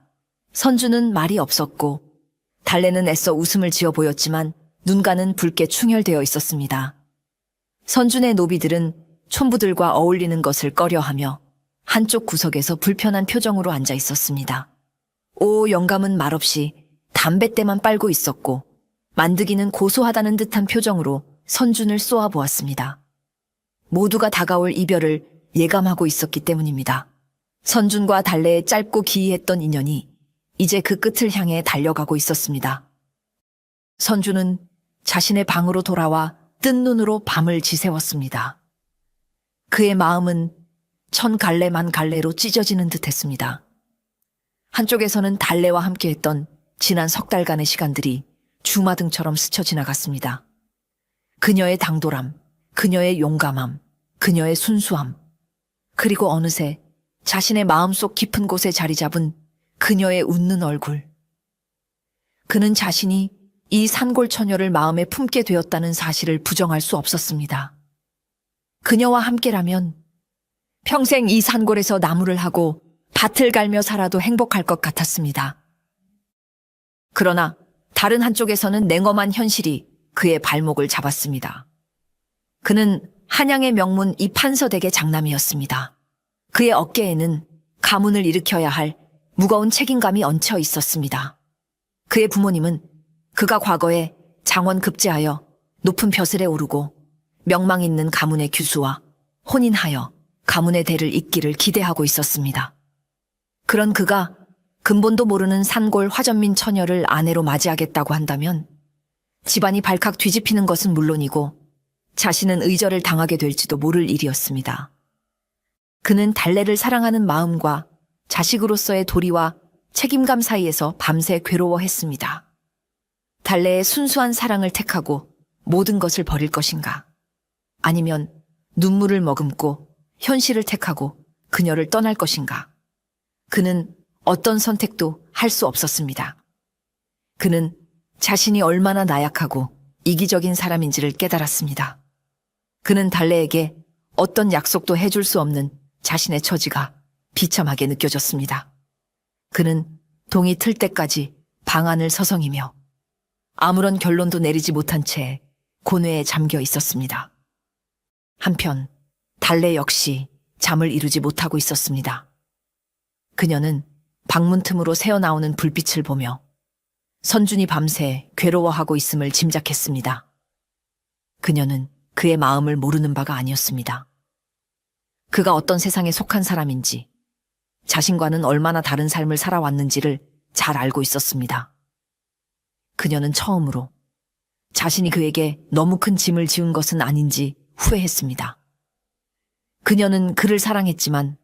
선준은 말이 없었고 달래는 애써 웃음을 지어 보였지만 눈가는 붉게 충혈되어 있었습니다. 선준의 노비들은 촌부들과 어울리는 것을 꺼려하며 한쪽 구석에서 불편한 표정으로 앉아 있었습니다. 오 영감은 말없이 담뱃대만 빨고 있었고 만드기는 고소하다는 듯한 표정으로 선준을 쏘아보았습니다. 모두가 다가올 이별을 예감하고 있었기 때문입니다. 선준과 달래의 짧고 기이했던 인연이 이제 그 끝을 향해 달려가고 있었습니다. 선준은 자신의 방으로 돌아와 뜬 눈으로 밤을 지새웠습니다. 그의 마음은 천 갈래 만 갈래로 찢어지는 듯했습니다. 한쪽에서는 달래와 함께했던 지난 석 달간의 시간들이 주마등처럼 스쳐 지나갔습니다. 그녀의 당돌함, 그녀의 용감함, 그녀의 순수함, 그리고 어느새 자신의 마음속 깊은 곳에 자리 잡은 그녀의 웃는 얼굴. 그는 자신이 이 산골 처녀를 마음에 품게 되었다는 사실을 부정할 수 없었습니다. 그녀와 함께라면 평생 이 산골에서 나무를 하고 밭을 갈며 살아도 행복할 것 같았습니다. 그러나 다른 한쪽에서는 냉엄한 현실이 그의 발목을 잡았습니다. 그는 한양의 명문 이 판서댁의 장남이었습니다. 그의 어깨에는 가문을 일으켜야 할 무거운 책임감이 얹혀 있었습니다. 그의 부모님은 그가 과거에 장원 급제하여 높은 벼슬에 오르고 명망 있는 가문의 규수와 혼인하여 가문의 대를 잇기를 기대하고 있었습니다. 그런 그가 근본도 모르는 산골 화전민 처녀를 아내로 맞이하겠다고 한다면 집안이 발칵 뒤집히는 것은 물론이고 자신은 의절을 당하게 될지도 모를 일이었습니다. 그는 달래를 사랑하는 마음과 자식으로서의 도리와 책임감 사이에서 밤새 괴로워했습니다. 달래의 순수한 사랑을 택하고 모든 것을 버릴 것인가? 아니면 눈물을 머금고 현실을 택하고 그녀를 떠날 것인가? 그는 어떤 선택도 할 수 없었습니다. 그는 자신이 얼마나 나약하고 이기적인 사람인지를 깨달았습니다. 그는 달래에게 어떤 약속도 해줄 수 없는 자신의 처지가 비참하게 느껴졌습니다. 그는 동이 틀 때까지 방안을 서성이며 아무런 결론도 내리지 못한 채 고뇌에 잠겨 있었습니다. 한편 달래 역시 잠을 이루지 못하고 있었습니다. 그녀는 방문 틈으로 새어나오는 불빛을 보며 선준이 밤새 괴로워하고 있음을 짐작했습니다. 그녀는 그의 마음을 모르는 바가 아니었습니다. 그가 어떤 세상에 속한 사람인지, 자신과는 얼마나 다른 삶을 살아왔는지를 잘 알고 있었습니다. 그녀는 처음으로 자신이 그에게 너무 큰 짐을 지은 것은 아닌지 후회했습니다. 그녀는 그를 사랑했지만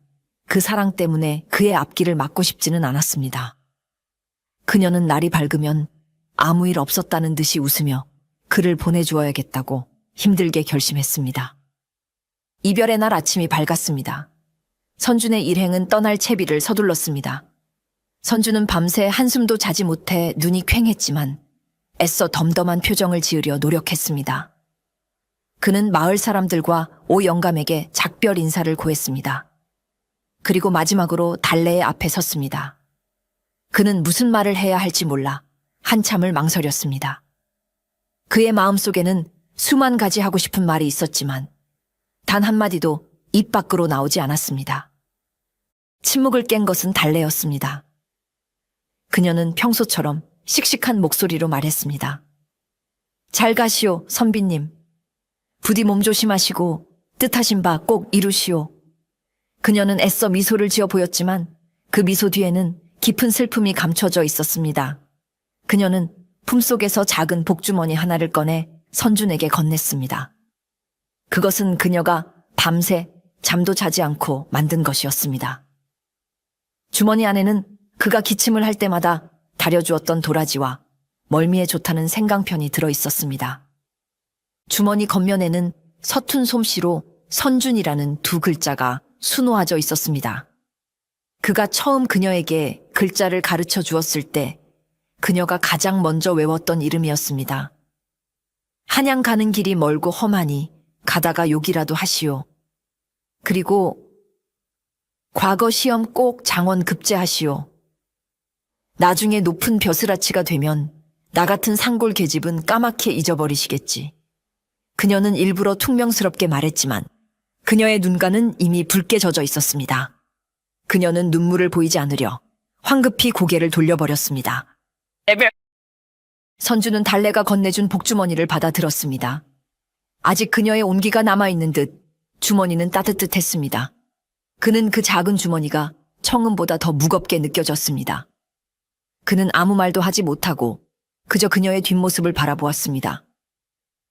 그 사랑 때문에 그의 앞길을 막고 싶지는 않았습니다. 그녀는 날이 밝으면 아무 일 없었다는 듯이 웃으며 그를 보내주어야겠다고 힘들게 결심했습니다. 이별의 날 아침이 밝았습니다. 선준의 일행은 떠날 채비를 서둘렀습니다. 선준은 밤새 한숨도 자지 못해 눈이 퀭했지만 애써 덤덤한 표정을 지으려 노력했습니다. 그는 마을 사람들과 오 영감에게 작별 인사를 고했습니다. 그리고 마지막으로 달래의 앞에 섰습니다. 그는 무슨 말을 해야 할지 몰라 한참을 망설였습니다. 그의 마음속에는 수만 가지 하고 싶은 말이 있었지만 단 한마디도 입 밖으로 나오지 않았습니다. 침묵을 깬 것은 달래였습니다. 그녀는 평소처럼 씩씩한 목소리로 말했습니다. 잘 가시오, 선비님. 부디 몸 조심하시고 뜻하신 바 꼭 이루시오. 그녀는 애써 미소를 지어 보였지만 그 미소 뒤에는 깊은 슬픔이 감춰져 있었습니다. 그녀는 품속에서 작은 복주머니 하나를 꺼내 선준에게 건넸습니다. 그것은 그녀가 밤새 잠도 자지 않고 만든 것이었습니다. 주머니 안에는 그가 기침을 할 때마다 다려주었던 도라지와 멀미에 좋다는 생강편이 들어있었습니다. 주머니 겉면에는 서툰 솜씨로 선준이라는 두 글자가 수놓아져 있었습니다. 그가 처음 그녀에게 글자를 가르쳐 주었을 때 그녀가 가장 먼저 외웠던 이름이었습니다. 한양 가는 길이 멀고 험하니 가다가 욕이라도 하시오. 그리고 과거 시험 꼭 장원 급제하시오. 나중에 높은 벼슬아치가 되면 나 같은 산골 계집은 까맣게 잊어버리시겠지. 그녀는 일부러 퉁명스럽게 말했지만 그녀의 눈가는 이미 붉게 젖어 있었습니다. 그녀는 눈물을 보이지 않으려 황급히 고개를 돌려버렸습니다. 선주는 달래가 건네준 복주머니를 받아 들었습니다. 아직 그녀의 온기가 남아있는 듯 주머니는 따뜻했습니다. 그는 그 작은 주머니가 청음보다 더 무겁게 느껴졌습니다. 그는 아무 말도 하지 못하고 그저 그녀의 뒷모습을 바라보았습니다.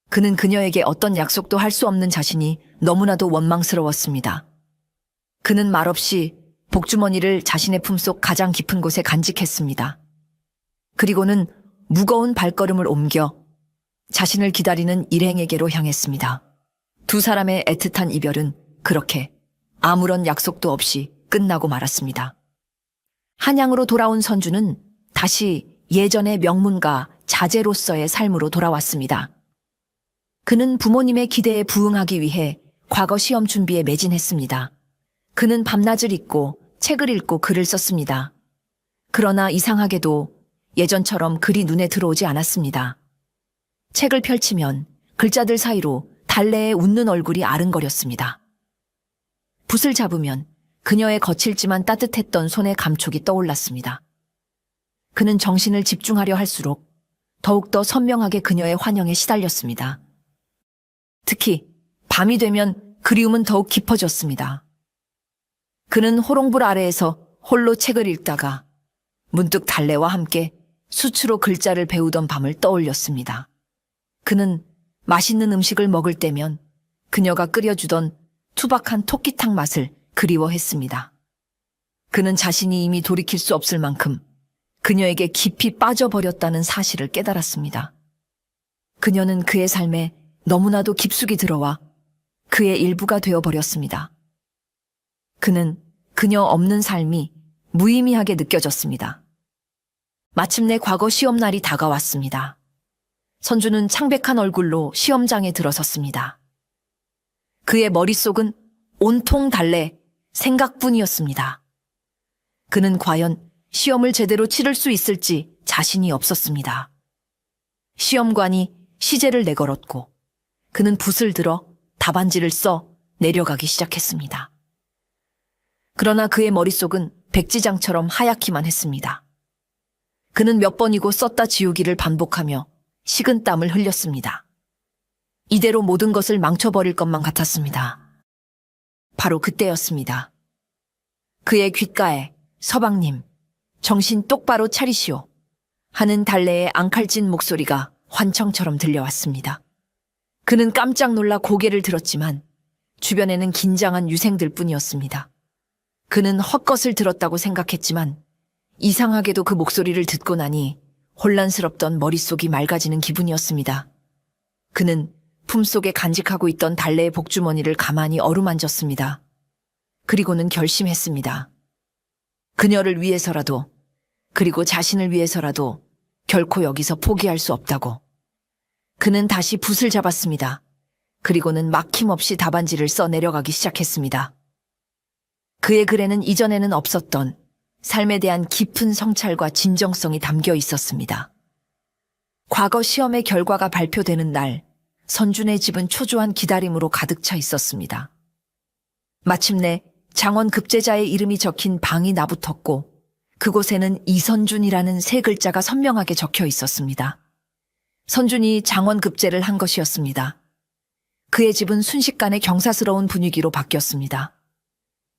그는 그녀에게 어떤 약속도 할 수 없는 자신이 너무나도 원망스러웠습니다. 그는 말없이 복주머니를 자신의 품속 가장 깊은 곳에 간직했습니다. 그리고는 무거운 발걸음을 옮겨 자신을 기다리는 일행에게로 향했습니다. 두 사람의 애틋한 이별은 그렇게 아무런 약속도 없이 끝나고 말았습니다. 한양으로 돌아온 선주는 다시 예전의 명문가 자제로서의 삶으로 돌아왔습니다. 그는 부모님의 기대에 부응하기 위해 과거 시험 준비에 매진했습니다. 그는 밤낮을 잊고 책을 읽고 글을 썼습니다. 그러나 이상하게도 예전처럼 글이 눈에 들어오지 않았습니다. 책을 펼치면 글자들 사이로 달래의 웃는 얼굴이 아른거렸습니다. 붓을 잡으면 그녀의 거칠지만 따뜻했던 손의 감촉이 떠올랐습니다. 그는 정신을 집중하려 할수록 더욱더 선명하게 그녀의 환영에 시달렸습니다. 특히 밤이 되면 그리움은 더욱 깊어졌습니다. 그는 호롱불 아래에서 홀로 책을 읽다가 문득 달래와 함께 수치로 글자를 배우던 밤을 떠올렸습니다. 그는 맛있는 음식을 먹을 때면 그녀가 끓여주던 투박한 토끼탕 맛을 그리워했습니다. 그는 자신이 이미 돌이킬 수 없을 만큼 그녀에게 깊이 빠져버렸다는 사실을 깨달았습니다. 그녀는 그의 삶에 너무나도 깊숙이 들어와 그의 일부가 되어버렸습니다. 그는 그녀 없는 삶이 무의미하게 느껴졌습니다. 마침내 과거 시험날이 다가왔습니다. 선주는 창백한 얼굴로 시험장에 들어섰습니다. 그의 머릿속은 온통 달래 생각뿐이었습니다. 그는 과연 시험을 제대로 치를 수 있을지 자신이 없었습니다. 시험관이 시제를 내걸었고 그는 붓을 들어 답안지를 써 내려가기 시작했습니다. 그러나 그의 머릿속은 백지장처럼 하얗기만 했습니다. 그는 몇 번이고 썼다 지우기를 반복하며 식은땀을 흘렸습니다. 이대로 모든 것을 망쳐버릴 것만 같았습니다. 바로 그때였습니다. 그의 귓가에 서방님, 정신 똑바로 차리시오 하는 달래의 앙칼진 목소리가 환청처럼 들려왔습니다. 그는 깜짝 놀라 고개를 들었지만 주변에는 긴장한 유생들 뿐이었습니다. 그는 헛것을 들었다고 생각했지만 이상하게도 그 목소리를 듣고 나니 혼란스럽던 머릿속이 맑아지는 기분이었습니다. 그는 품속에 간직하고 있던 달래의 복주머니를 가만히 어루만졌습니다. 그리고는 결심했습니다. 그녀를 위해서라도, 그리고 자신을 위해서라도 결코 여기서 포기할 수 없다고. 그는 다시 붓을 잡았습니다. 그리고는 막힘없이 답안지를 써 내려가기 시작했습니다. 그의 글에는 이전에는 없었던 삶에 대한 깊은 성찰과 진정성이 담겨 있었습니다. 과거 시험의 결과가 발표되는 날, 선준의 집은 초조한 기다림으로 가득 차 있었습니다. 마침내 장원 급제자의 이름이 적힌 방이 나붙었고 그곳에는 이선준이라는 세 글자가 선명하게 적혀 있었습니다. 선준이 장원 급제를 한 것이었습니다. 그의 집은 순식간에 경사스러운 분위기로 바뀌었습니다.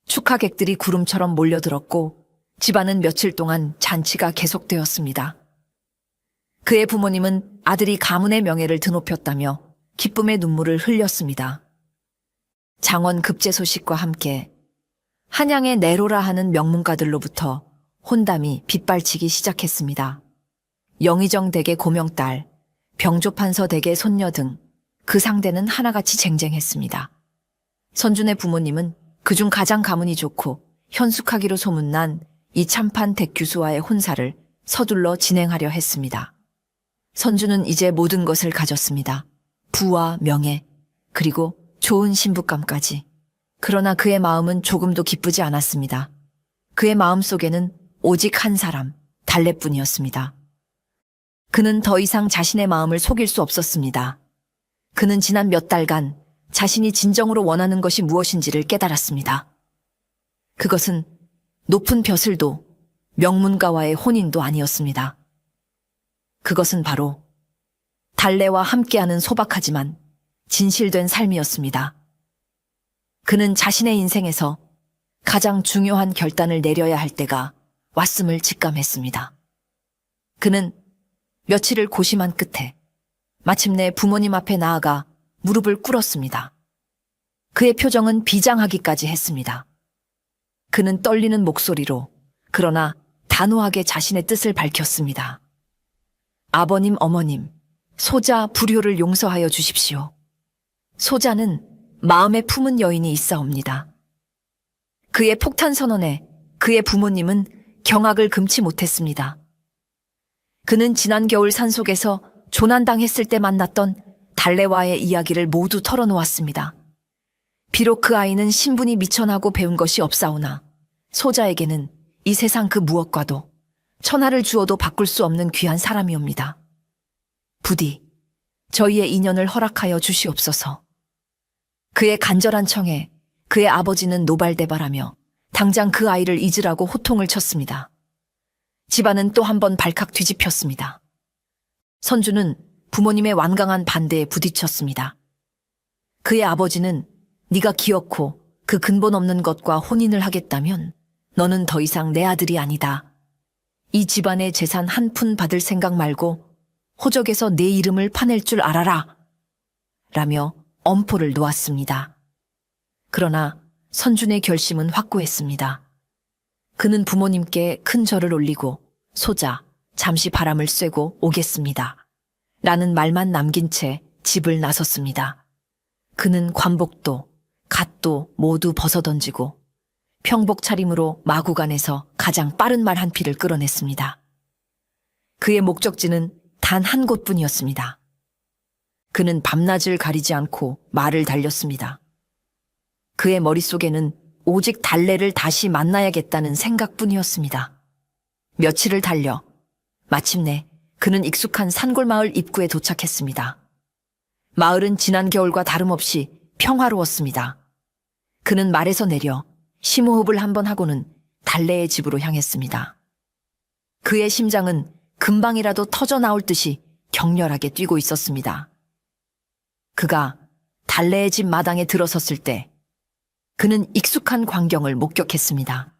축하객들이 구름처럼 몰려들었고 집안은 며칠 동안 잔치가 계속되었습니다. 그의 부모님은 아들이 가문의 명예를 드높였다며 기쁨의 눈물을 흘렸습니다. 장원 급제 소식과 함께 한양의 내로라 하는 명문가들로부터 혼담이 빗발치기 시작했습니다. 영의정 댁의 고명딸, 병조판서 댁의 손녀 등 그 상대는 하나같이 쟁쟁했습니다. 선준의 부모님은 그중 가장 가문이 좋고 현숙하기로 소문난 이참판 댁 교수와의 혼사를 서둘러 진행하려 했습니다. 선준은 이제 모든 것을 가졌습니다. 부와 명예, 그리고 좋은 신부감까지. 그러나 그의 마음은 조금도 기쁘지 않았습니다. 그의 마음속에는 오직 한 사람, 달래뿐이었습니다. 그는 더 이상 자신의 마음을 속일 수 없었습니다. 그는 지난 몇 달간 자신이 진정으로 원하는 것이 무엇인지를 깨달았습니다. 그것은 높은 벼슬도 명문가와의 혼인도 아니었습니다. 그것은 바로 달래와 함께하는 소박하지만 진실된 삶이었습니다. 그는 자신의 인생에서 가장 중요한 결단을 내려야 할 때가 왔음을 직감했습니다. 그는 며칠을 고심한 끝에 마침내 부모님 앞에 나아가 무릎을 꿇었습니다. 그의 표정은 비장하기까지 했습니다. 그는 떨리는 목소리로 그러나 단호하게 자신의 뜻을 밝혔습니다. 아버님, 어머님, 소자 불효를 용서하여 주십시오. 소자는 마음에 품은 여인이 있사옵니다. 그의 폭탄 선언에 그의 부모님은 경악을 금치 못했습니다. 그는 지난 겨울 산속에서 조난당했을 때 만났던 달래와의 이야기를 모두 털어놓았습니다. 비록 그 아이는 신분이 미천하고 배운 것이 없사오나 소자에게는 이 세상 그 무엇과도 천하를 주어도 바꿀 수 없는 귀한 사람이옵니다. 부디 저희의 인연을 허락하여 주시옵소서. 그의 간절한 청에 그의 아버지는 노발대발하며 당장 그 아이를 잊으라고 호통을 쳤습니다. 집안은 또 한 번 발칵 뒤집혔습니다. 선주는 부모님의 완강한 반대에 부딪혔습니다. 그의 아버지는 네가 기어코 그 근본 없는 것과 혼인을 하겠다면 너는 더 이상 내 아들이 아니다. 이 집안의 재산 한 푼 받을 생각 말고 호적에서 내 이름을 파낼 줄 알아라. 라며 엄포를 놓았습니다. 그러나 선준의 결심은 확고했습니다. 그는 부모님께 큰 절을 올리고 소자, 잠시 바람을 쐬고 오겠습니다. 라는 말만 남긴 채 집을 나섰습니다. 그는 관복도, 갓도 모두 벗어던지고 평복 차림으로 마구간에서 가장 빠른 말 한 피를 끌어냈습니다. 그의 목적지는 단 한 곳뿐이었습니다. 그는 밤낮을 가리지 않고 말을 달렸습니다. 그의 머릿속에는 오직 달래를 다시 만나야겠다는 생각뿐이었습니다. 며칠을 달려 마침내 그는 익숙한 산골마을 입구에 도착했습니다. 마을은 지난 겨울과 다름없이 평화로웠습니다. 그는 말에서 내려 심호흡을 한번 하고는 달래의 집으로 향했습니다. 그의 심장은 금방이라도 터져 나올 듯이 격렬하게 뛰고 있었습니다. 그가 달래의 집 마당에 들어섰을 때 그는 익숙한 광경을 목격했습니다.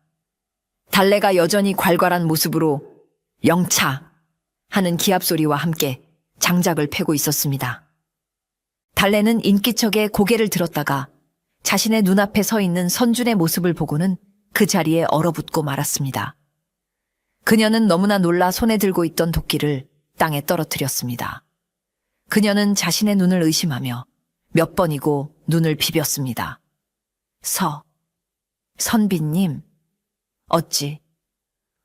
달래가 여전히 괄괄한 모습으로 영차 하는 기합소리와 함께 장작을 패고 있었습니다. 달래는 인기척에 고개를 들었다가 자신의 눈앞에 서 있는 선준의 모습을 보고는 그 자리에 얼어붙고 말았습니다. 그녀는 너무나 놀라 손에 들고 있던 도끼를 땅에 떨어뜨렸습니다. 그녀는 자신의 눈을 의심하며 몇 번이고 눈을 비볐습니다. 선비님,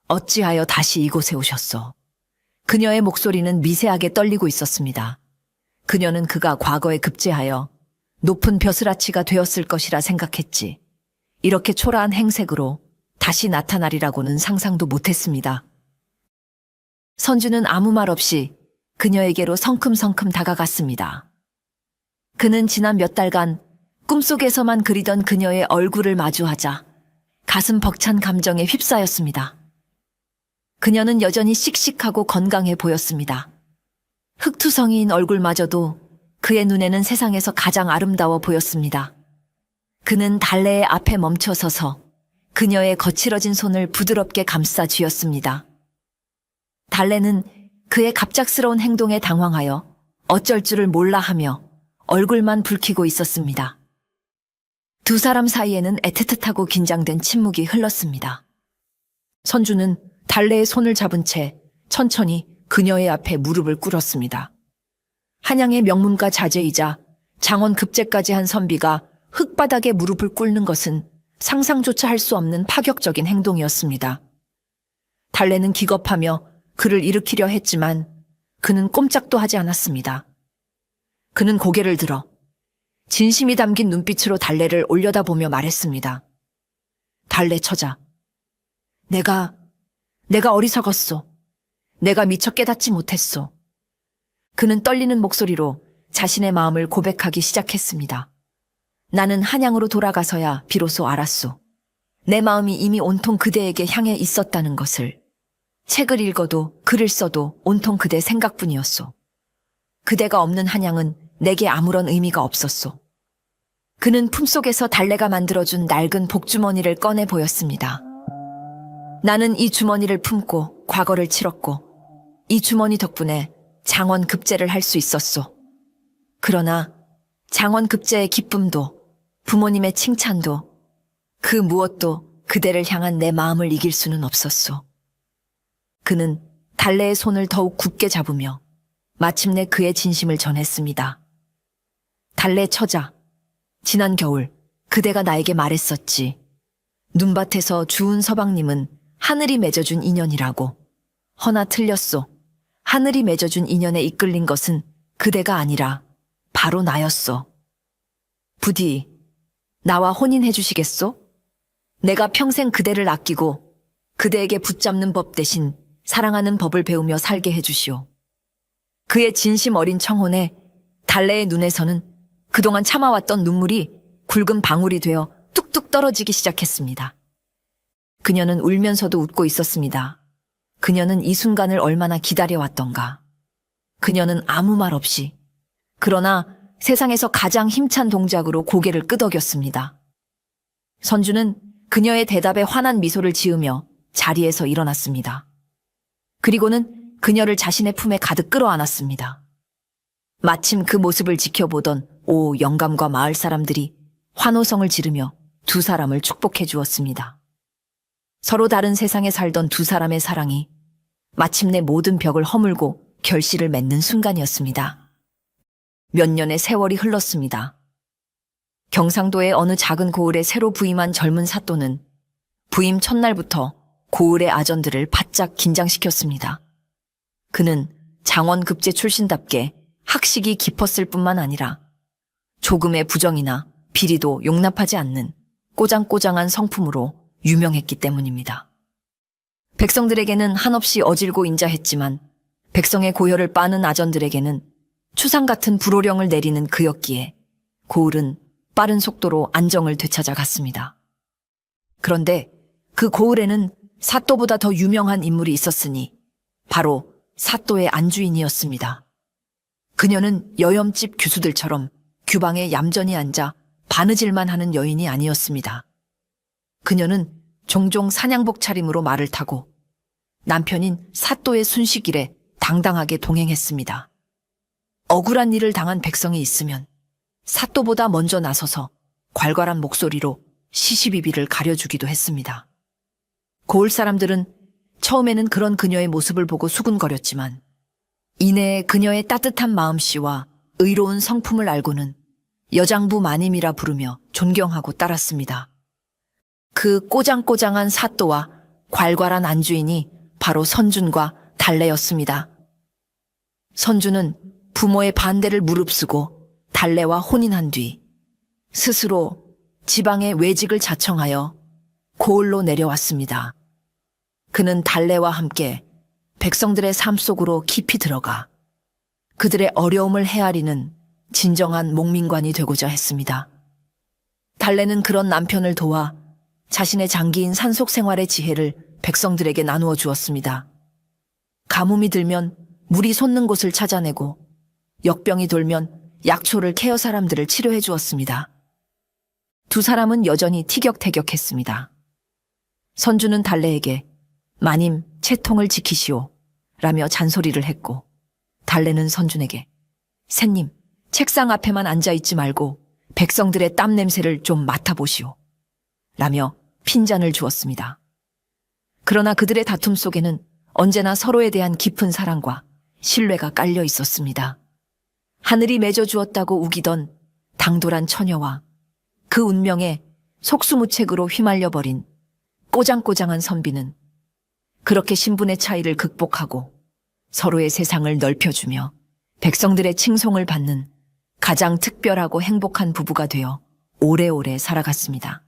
어찌하여 다시 이곳에 오셨소? 그녀의 목소리는 미세하게 떨리고 있었습니다. 그녀는 그가 과거에 급제하여 높은 벼슬아치가 되었을 것이라 생각했지. 이렇게 초라한 행색으로 다시 나타나리라고는 상상도 못했습니다. 선주는 아무 말 없이 그녀에게로 성큼성큼 다가갔습니다. 그는 지난 몇 달간 꿈속에서만 그리던 그녀의 얼굴을 마주하자 가슴 벅찬 감정에 휩싸였습니다. 그녀는 여전히 씩씩하고 건강해 보였습니다. 흑투성이인 얼굴마저도 그의 눈에는 세상에서 가장 아름다워 보였습니다. 그는 달래의 앞에 멈춰서서 그녀의 거칠어진 손을 부드럽게 감싸 쥐었습니다. 달래는 그의 갑작스러운 행동에 당황하여 어쩔 줄을 몰라 하며 얼굴만 붉히고 있었습니다. 두 사람 사이에는 애틋하고 긴장된 침묵이 흘렀습니다. 선주는 달래의 손을 잡은 채 천천히 그녀의 앞에 무릎을 꿇었습니다. 한양의 명문가 자제이자 장원 급제까지 한 선비가 흙바닥에 무릎을 꿇는 것은 상상조차 할 수 없는 파격적인 행동이었습니다. 달래는 기겁하며 그를 일으키려 했지만 그는 꼼짝도 하지 않았습니다. 그는 고개를 들어 진심이 담긴 눈빛으로 달래를 올려다보며 말했습니다. 달래 처자, 내가 어리석었소. 내가 미처 깨닫지 못했소. 그는 떨리는 목소리로 자신의 마음을 고백하기 시작했습니다. 나는 한양으로 돌아가서야 비로소 알았소. 내 마음이 이미 온통 그대에게 향해 있었다는 것을. 책을 읽어도 글을 써도 온통 그대 생각뿐이었소. 그대가 없는 한양은 내게 아무런 의미가 없었소. 그는 품속에서 달래가 만들어준 낡은 복주머니를 꺼내 보였습니다. 나는 이 주머니를 품고 과거를 치렀고 이 주머니 덕분에 장원 급제를 할 수 있었소. 그러나 장원 급제의 기쁨도 부모님의 칭찬도 그 무엇도 그대를 향한 내 마음을 이길 수는 없었소. 그는 달래의 손을 더욱 굳게 잡으며 마침내 그의 진심을 전했습니다. 달래 처자, 지난 겨울 그대가 나에게 말했었지. 눈밭에서 주운 서방님은 하늘이 맺어준 인연이라고. 허나 틀렸소. 하늘이 맺어준 인연에 이끌린 것은 그대가 아니라 바로 나였소. 부디 나와 혼인해 주시겠소? 내가 평생 그대를 아끼고 그대에게 붙잡는 법 대신 사랑하는 법을 배우며 살게 해주시오. 그의 진심 어린 청혼에 달래의 눈에서는 그동안 참아왔던 눈물이 굵은 방울이 되어 뚝뚝 떨어지기 시작했습니다. 그녀는 울면서도 웃고 있었습니다. 그녀는 이 순간을 얼마나 기다려왔던가. 그녀는 아무 말 없이, 그러나 세상에서 가장 힘찬 동작으로 고개를 끄덕였습니다. 선주는 그녀의 대답에 환한 미소를 지으며 자리에서 일어났습니다. 그리고는 그녀를 자신의 품에 가득 끌어안았습니다. 마침 그 모습을 지켜보던 영감과 마을 사람들이 환호성을 지르며 두 사람을 축복해 주었습니다. 서로 다른 세상에 살던 두 사람의 사랑이 마침내 모든 벽을 허물고 결실을 맺는 순간이었습니다. 몇 년의 세월이 흘렀습니다. 경상도의 어느 작은 고을에 새로 부임한 젊은 사또는 부임 첫날부터 고을의 아전들을 바짝 긴장시켰습니다. 그는 장원급제 출신답게 학식이 깊었을 뿐만 아니라 조금의 부정이나 비리도 용납하지 않는 꼬장꼬장한 성품으로 유명했기 때문입니다. 백성들에게는 한없이 어질고 인자했지만 백성의 고혈을 빠는 아전들에게는 추상 같은 불호령을 내리는 그였기에 고을은 빠른 속도로 안정을 되찾아 갔습니다. 그런데 그 고을에는 사또보다 더 유명한 인물이 있었으니 바로 사또의 안주인이었습니다. 그녀는 여염집 교수들처럼 규방에 얌전히 앉아 바느질만 하는 여인이 아니었습니다. 그녀는 종종 사냥복 차림으로 말을 타고 남편인 사또의 순식일에 당당하게 동행했습니다. 억울한 일을 당한 백성이 있으면 사또보다 먼저 나서서 괄괄한 목소리로 시시비비를 가려주기도 했습니다. 고을 사람들은 처음에는 그런 그녀의 모습을 보고 수군거렸지만 이내에 그녀의 따뜻한 마음씨와 의로운 성품을 알고는 여장부 마님이라 부르며 존경하고 따랐습니다. 그 꼬장꼬장한 사또와 괄괄한 안주인이 바로 선준과 달래였습니다. 선준은 부모의 반대를 무릅쓰고 달래와 혼인한 뒤 스스로 지방의 외직을 자청하여 고을로 내려왔습니다. 그는 달래와 함께 백성들의 삶 속으로 깊이 들어가 그들의 어려움을 헤아리는 진정한 목민관이 되고자 했습니다. 달래는 그런 남편을 도와 자신의 장기인 산속 생활의 지혜를 백성들에게 나누어 주었습니다. 가뭄이 들면 물이 솟는 곳을 찾아내고 역병이 돌면 약초를 캐어 사람들을 치료해 주었습니다. 두 사람은 여전히 티격태격했습니다. 선주는 달래에게 마님 채통을 지키시오 라며 잔소리를 했고 달래는 선준에게 새님 책상 앞에만 앉아있지 말고 백성들의 땀 냄새를 좀 맡아보시오 라며 핀잔을 주었습니다. 그러나 그들의 다툼 속에는 언제나 서로에 대한 깊은 사랑과 신뢰가 깔려 있었습니다. 하늘이 맺어주었다고 우기던 당돌한 처녀와 그 운명에 속수무책으로 휘말려버린 꼬장꼬장한 선비는 그렇게 신분의 차이를 극복하고 서로의 세상을 넓혀주며 백성들의 칭송을 받는 가장 특별하고 행복한 부부가 되어 오래오래 살아갔습니다.